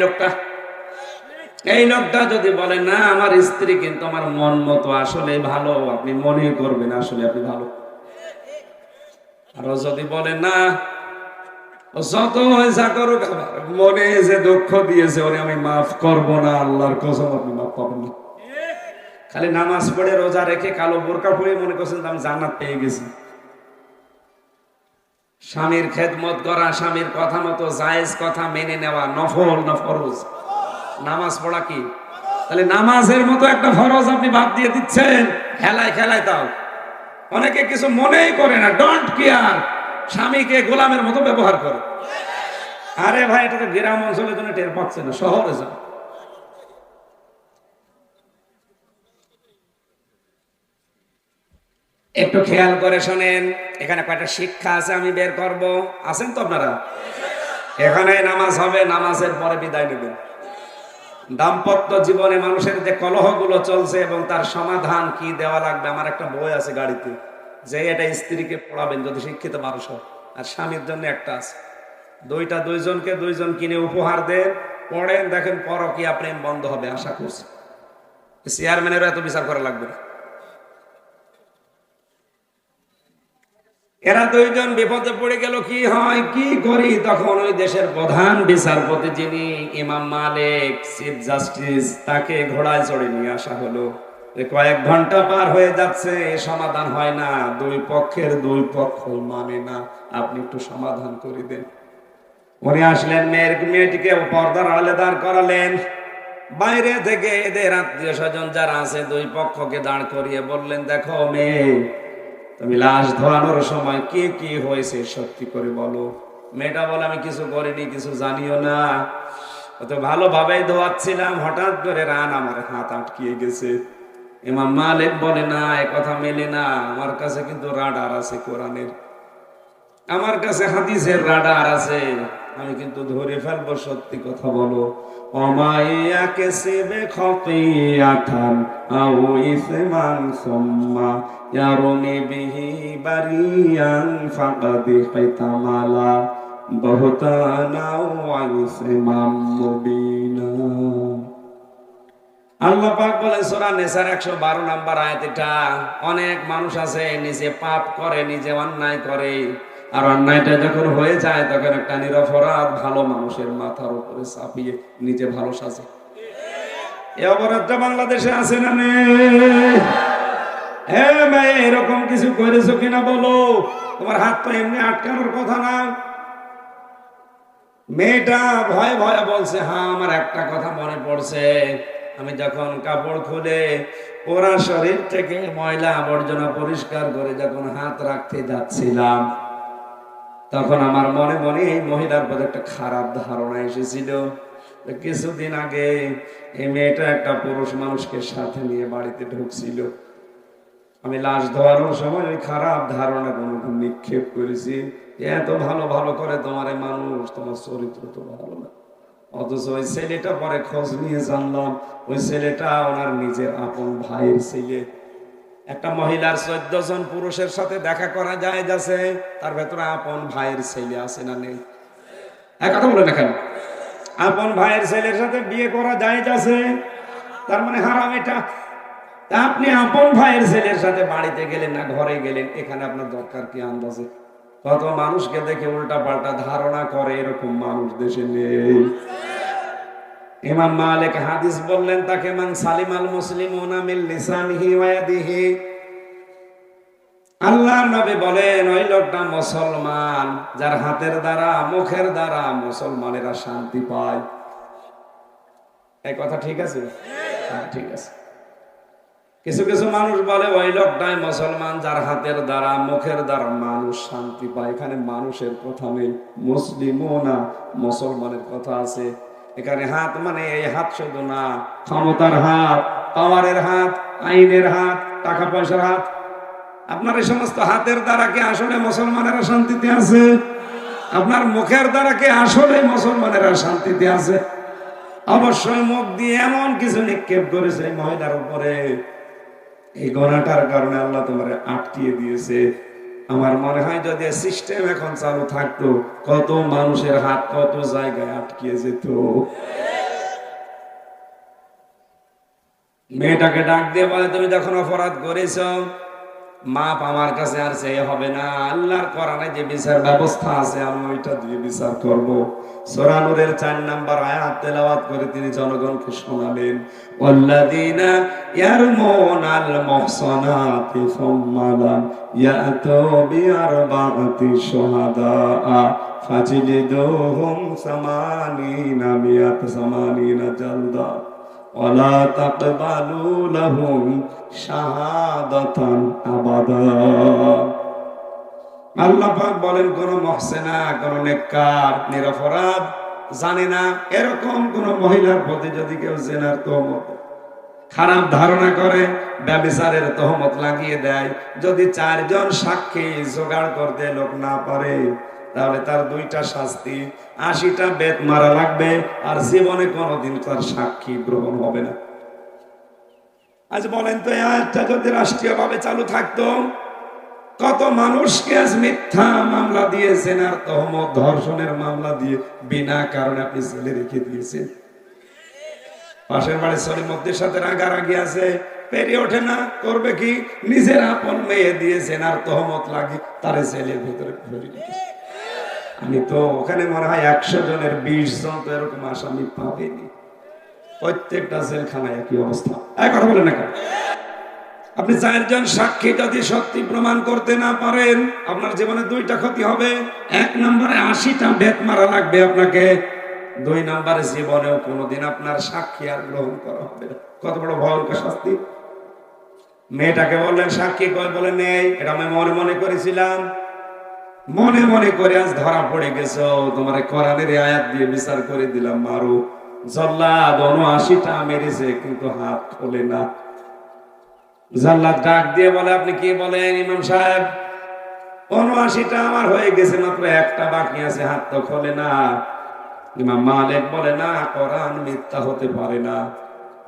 এই লোকটা যদি বলে না আমার স্ত্রী কিন্তু আমার মন মতো আসলে ভালো, আপনি মনে করবেন আসলে আপনি ভালো। আর ও যদি বলে না, ও যত যা করুক, আমার মনে যে দুঃখ দিয়েছে ওরে আমি মাফ করব না, আল্লাহর কসম আপনি মাফ পাবেন না। খালি নামাজ পড়ে রোজা রেখে কালো বোরকা পরে মনে করছেন আমি জান্নাত পেয়ে গেছি। স্বামীর খেদমত করা, স্বামীর কথা মতো জায়েজ কথা মেনে নেওয়া নফল না ফরজ? নামাজ পড়া কি? তাহলে নামাজের মতো একটা ফরজ আপনি বাদ দিয়ে দিচ্ছেন খেলায় খেলায়। তাও অনেকে কিছু মনেই করে না, ডোন্ট কেয়ার, স্বামীকে গোলামের মতো ব্যবহার করে। আরে ভাই, এটা তো গ্রাম অঞ্চলের জন্য টের পাচ্ছে না, শহরে যান। একটু খেয়াল করে শোনেন, এখানে কয়টা শিক্ষা আছে আমি বের করব। আছেন তো আপনারা? এখানে নামাজ হবে, নামাজের পরে বিদায় নেবেন। দাম্পত্য জীবনে মানুষের যে কলহগুলো চলছে এবং তার সমাধান কি দেওয়া লাগবে, আমার একটা বই আছে গাড়িতে, যে এটা স্ত্রীকে পড়াবেন যদি শিক্ষিত মানুষ হয়। আর স্বামীর জন্য একটা আছে, দুইজনকে দুইজন কিনে উপহার দেন, পড়েন, দেখেন পরকীয়া প্রেম বন্ধ হবে আশা করছি। চেয়ারম্যানেরও এত বিচার করা লাগবে না। এরা দুইজন বিপদে পড়ে গেল, কি হয় কি করি? তখন ওই দেশের প্রধান বিচারপতি যিনি ইমাম মালিক, চিফ জাস্টিস, তাকে ঘোড়ায় চড়ে নিয়ে আসা হলো। কয়েক ঘন্টা পার হয়ে যাচ্ছে, সমাধান হয় না, দুই পক্ষের দুই পক্ষ মানে না, আপনি একটু সমাধান করে দেন। উনি আসলেন, মেয়েটিকে পর্দার আড়ালে দাঁড় করালেন। বাইরে থেকে এদের আত্মীয় স্বজন যারা আছে দুই পক্ষকে দাঁড় করিয়ে বললেন, দেখো মেয়ে, তুমি লাশ ধোয়ানোর সময় কি কি হয়েছে সত্যি করে বলো। মেয়েটা বলে, আমি কিছু করিনি, কিছু জানিও না, অত ভালোভাবেই ধোয়াচ্ছিলাম, হঠাৎ করে রান আমার হাত আটকিয়ে গেছে। ইমাম মালিক বলে, না এ কথা মেলে না, আমার কাছে কিন্তু রাডার আছে কোরআনের, আমার কাছে হাদিসের রাডার আছে, আমি কিন্তু ধরে ফেলবো, সত্যি কথা বলো। অমাইয়াকে সেবে খতিয়াতান আও ইসমান সুম্মা ইয়ারুনি বিহি বারিয়ান ফাকাদ ফাতামালা বহুতানা ওয়া ইসমান মুবিনা। আল্লাহ পাক বলেন সূরা নিসার 112 নম্বর আয়াত। এটা অনেক মানুষ আছে নিজে পাপ করে, নিজে অন্যায় করে, আর অন্যায়টা যখন হয়ে যায় তখন একটা নিরপরাধ ভালো মানুষের মাথার উপরে চাপিয়ে নিজে ভালো সাজে। এই অপরাধটা বাংলাদেশে আছে না নেই? হ্যাঁ ভাই, এরকম কিছু করেছো কিনা বলো। তোমার হাত তো এমনি আটকানোর কথা না। মেয়েটা ভয়ে ভয়ে বলছে, হ্যাঁ আমার একটা কথা মনে পড়ছে, আমি যখন কাপড় খুলে ওরা শরীর থেকে ময়লা আবর্জনা পরিষ্কার করে যখন হাত রাখতে যাচ্ছিলাম, তখন আমার মনে মনে এই মহিলার প্রতি একটা খারাপ ধারণা এসেছিল। কিছুদিন আগে এই মেয়েটা একটা পুরুষ মানুষকে সাথে নিয়ে বাড়িতে ঢুকছিল। আমি লাশ ধোয়ানোর সময় ওই খারাপ ধারণা কোনো নিক্ষেপ করেছি, এত ভালো ভালো করে তোমার এই মানুষ, তোমার চরিত্র তো ভালো না। অথচ ওই ছেলেটা পরে খোঁজ নিয়ে জানলাম ওই ছেলেটা ওনার নিজের আপন ভাইয়ের ছেলে। একটা মহিলার 14 জন পুরুষের সাথে দেখা করা যায় যাচ্ছে, তার ভেতরে আপন ভাইয়ের ছেলে আছে না নেই? এক কথা বলে না কেন? আপন ভাইয়ের ছেলের সাথে বিয়ে করা যায় যাচ্ছে, তার মানে হারাম এটা। আপনি আপন ভাইয়ের ছেলের সাথে বাড়িতে গেলেন না ঘরে গেলেন, এখানে আপনার দরকার কি? আন্দাজে কত মানুষকে দেখে উল্টা পাল্টা ধারণা করে, এরকম মানুষ দেশে নেই। ইমাম মালিক হাদিস বললেন তাকে, মান সালিমাল মুসলিমুনা মিন লিসানিহি ওয়া ইয়াদিহি। আল্লাহর নবী বলেন ওই লোকটা মুসলমান যার হাতের দ্বারা মুখের দ্বারা মুসলমানেরা শান্তি পায়। এই কথা ঠিক আছে? হ্যাঁ ঠিক আছে। কিছু কিছু মানুষ বলে ওই লোকটাই মুসলমান যার হাতের দ্বারা মুখের দ্বারা মানুষ শান্তি পায়। এখানে মানুষের কথা নেই, মুসলিমুনা মুসলমানের কথা আছে। এখানে হাত মানে এই হাত শুধু না, ক্ষমতার হাত, পাওয়ারের হাত, আইনের হাত, টাকা পয়সার হাত। আপনার এই সমস্ত হাতের দ্বারা কি আসলে মুসলমানেরা শান্তিতে আছে? আপনার মুখের দ্বারা কি আসলে মুসলমানেরা শান্তিতে আছে? অবশ্যই মুখ দিয়ে এমন কিছু নিক্ষেপ করেছে এই মহিলার উপরে, এই গোনাটার কারণে আল্লাহ তোমার আটকিয়ে দিয়েছে। আমার মনে হয় যদি সিস্টেম এখন চালু থাকতো, কত মানুষের হাত কত জায়গায় আটকিয়ে যেত। মেয়েটাকে ডাক দিয়ে বলে, তুমি যখন অপরাধ করেছ মাপ আমার কাছে আর চেয়ে হবে না। আল্লাহর কোরআনে যে বিচার ব্যবস্থা আছে আমি ওইটা দিয়ে বিচার করব। সূরা নূরের 4 নাম্বার আয়াত তেলাওয়াত করে তিনি জনগণকে শোনালেন, ওয়াল্লাযীনা ইয়ারমুনাল মুহসানাতি সুম্মা লাম ইয়াতু বিআরবা'তি শুহাদা ফাজলিদুহুম সামানিনা জালদা ওয়ালা তাকবালু লাহুম শাহাদাতান আবাদা। আল্লাহ পাক বলেন, কোন মুহসিনা, কোন নেককার, নিরপরাধ, জানে না এরকম কোন মহিলার প্রতি যদি কেউ জিনার তহমত, খারাপ ধারণা করে, ব্যভিচারের তহমত লাগিয়ে দেয়, যদি 4 জন সাক্ষী জোগাড় করতে লোক না পারে, তাহলে তার 2টা শাস্তি, 80টা বেত মারা লাগবে, আর জীবনে কোনোদিন তার সাক্ষী গ্রহণ হবে না। আজ বলেন তো, এই আয়াতটা যদি রাষ্ট্রীয়ভাবে চালু থাকতো, কত মানুষকে আজ মিথ্যা মামলা দিয়েছেন আর তহমত, ধর্ষণের মামলা দিয়ে বিনা কারণে আপনি জেলে রেখে দিয়েছেন। পাশের বাড়ির সলিমুদ্দিনের সাথে রাগারাগি আছে, পেরিয়ে ওঠে না, করবে কি? নিজের আপন মেয়ে দিয়েছেন আর তহমত লাগে তারে জেলের ভিতরে ভরে রেখেছে। আমি তো ওখানে মনে হয় 100 জনের 20 জন তো এরকম আসামি পাবেনি। প্রত্যেকটা জেলখানায় একই অবস্থা। এক কথা বলেন না কেন? আপনি 4 জন সাক্ষী যদি সত্যি প্রমাণ করতে না পারেন, আপনার জীবনে 2টা ক্ষতি হবে। 1 নম্বরে 80টা বেত মারা লাগবে আপনাকে। 2 নম্বরে জীবনেও কোনোদিন আপনার সাক্ষী আর গ্রহণ করা হবে না। কত বড় ভয়ঙ্কর শাস্তি! মেয়েটাকে বললেন সাক্ষী কই, বলে নেই, এটা আমি মনে মনে করেছিলাম, মনে মনে করে আজ ধরা পড়ে গেছো, তোমার কোরআনের আয়াত দিয়ে বিচার করে দিলাম, মারো। জল্লাদ 79টা মেরেছে কিন্তু হাত খোলে না। জাল্লাদ ডাক দিয়ে বলে, আপনি কি বলেন ইমাম সাহেব? 79টা আমার হয়ে গেছে, মাত্র একটা বাকি আছে, হাত তো খোলে না। ইমাম মালিক বলে, না, কোরআন মিথ্যা হতে পারে না,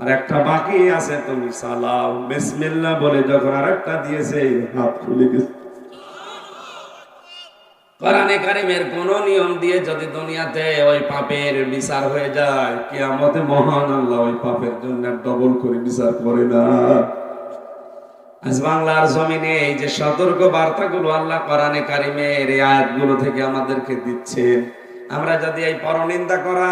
আর একটা বাকি আছে, তুমি চালাও। বিসমিল্লাহ বলে যখন আরেকটা দিয়েছে, হাত খুলে গেছে। কোরআনে কারিমের কোন নিয়ম দিয়ে যদি দুনিয়াতে ওই পাপের বিচার হয়ে যায়, কিয়ামতে মহান আল্লাহ ওই পাপের জন্য ডবল করে বিচার করে না। আজ বাংলার জমিনে এই যে সতর্ক বার্তাগুলো আল্লাহ কোরআনে কারিমের এই আয়াতগুলো থেকে আমাদেরকে দিচ্ছেন, আমরা যদি এই পরনিন্দা করা,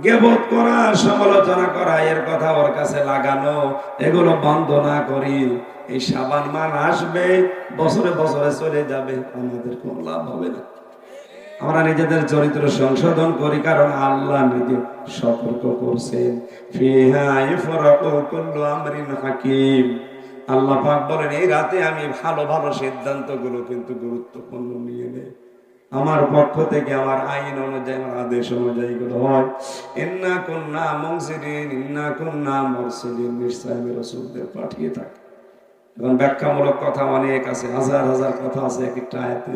গীবত করা, সমালোচনা করা, এর কথা ওর কাছে লাগানো, এগুলো বন্ধ না করি, এই শাবান মাস আসবে, বছরে বছরে চলে যাবে, আমাদের কোনো লাভ হবে না। আমরা নিজেদের চরিত্র সংশোধন করি, কারণ আল্লাহ নিজে সতর্ক করছেন, ফিহা ইফরাকু কুল্লু আমরিন হাকিম। আল্লাহ পাক বলেন, এই রাতে আমি ভালো ভালো সিদ্ধান্তগুলো কিন্তু গুরুত্বপূর্ণ নিয়ে নেই। আমার পক্ষ থেকে আমার আইন অনুযায়ী, আমার আদেশ অনুযায়ী গুলো হয়। ইন্না কুন্না মুনজিরিন ইন্না কুন্না মুরসিলিন, নিশ্চয় আমি রাসূলদের পাঠিয়ে থাকি। এখন ব্যাখ্যামূলক কথা অনেক আছে, হাজার হাজার কথা আছে এক একটা আয়াতে।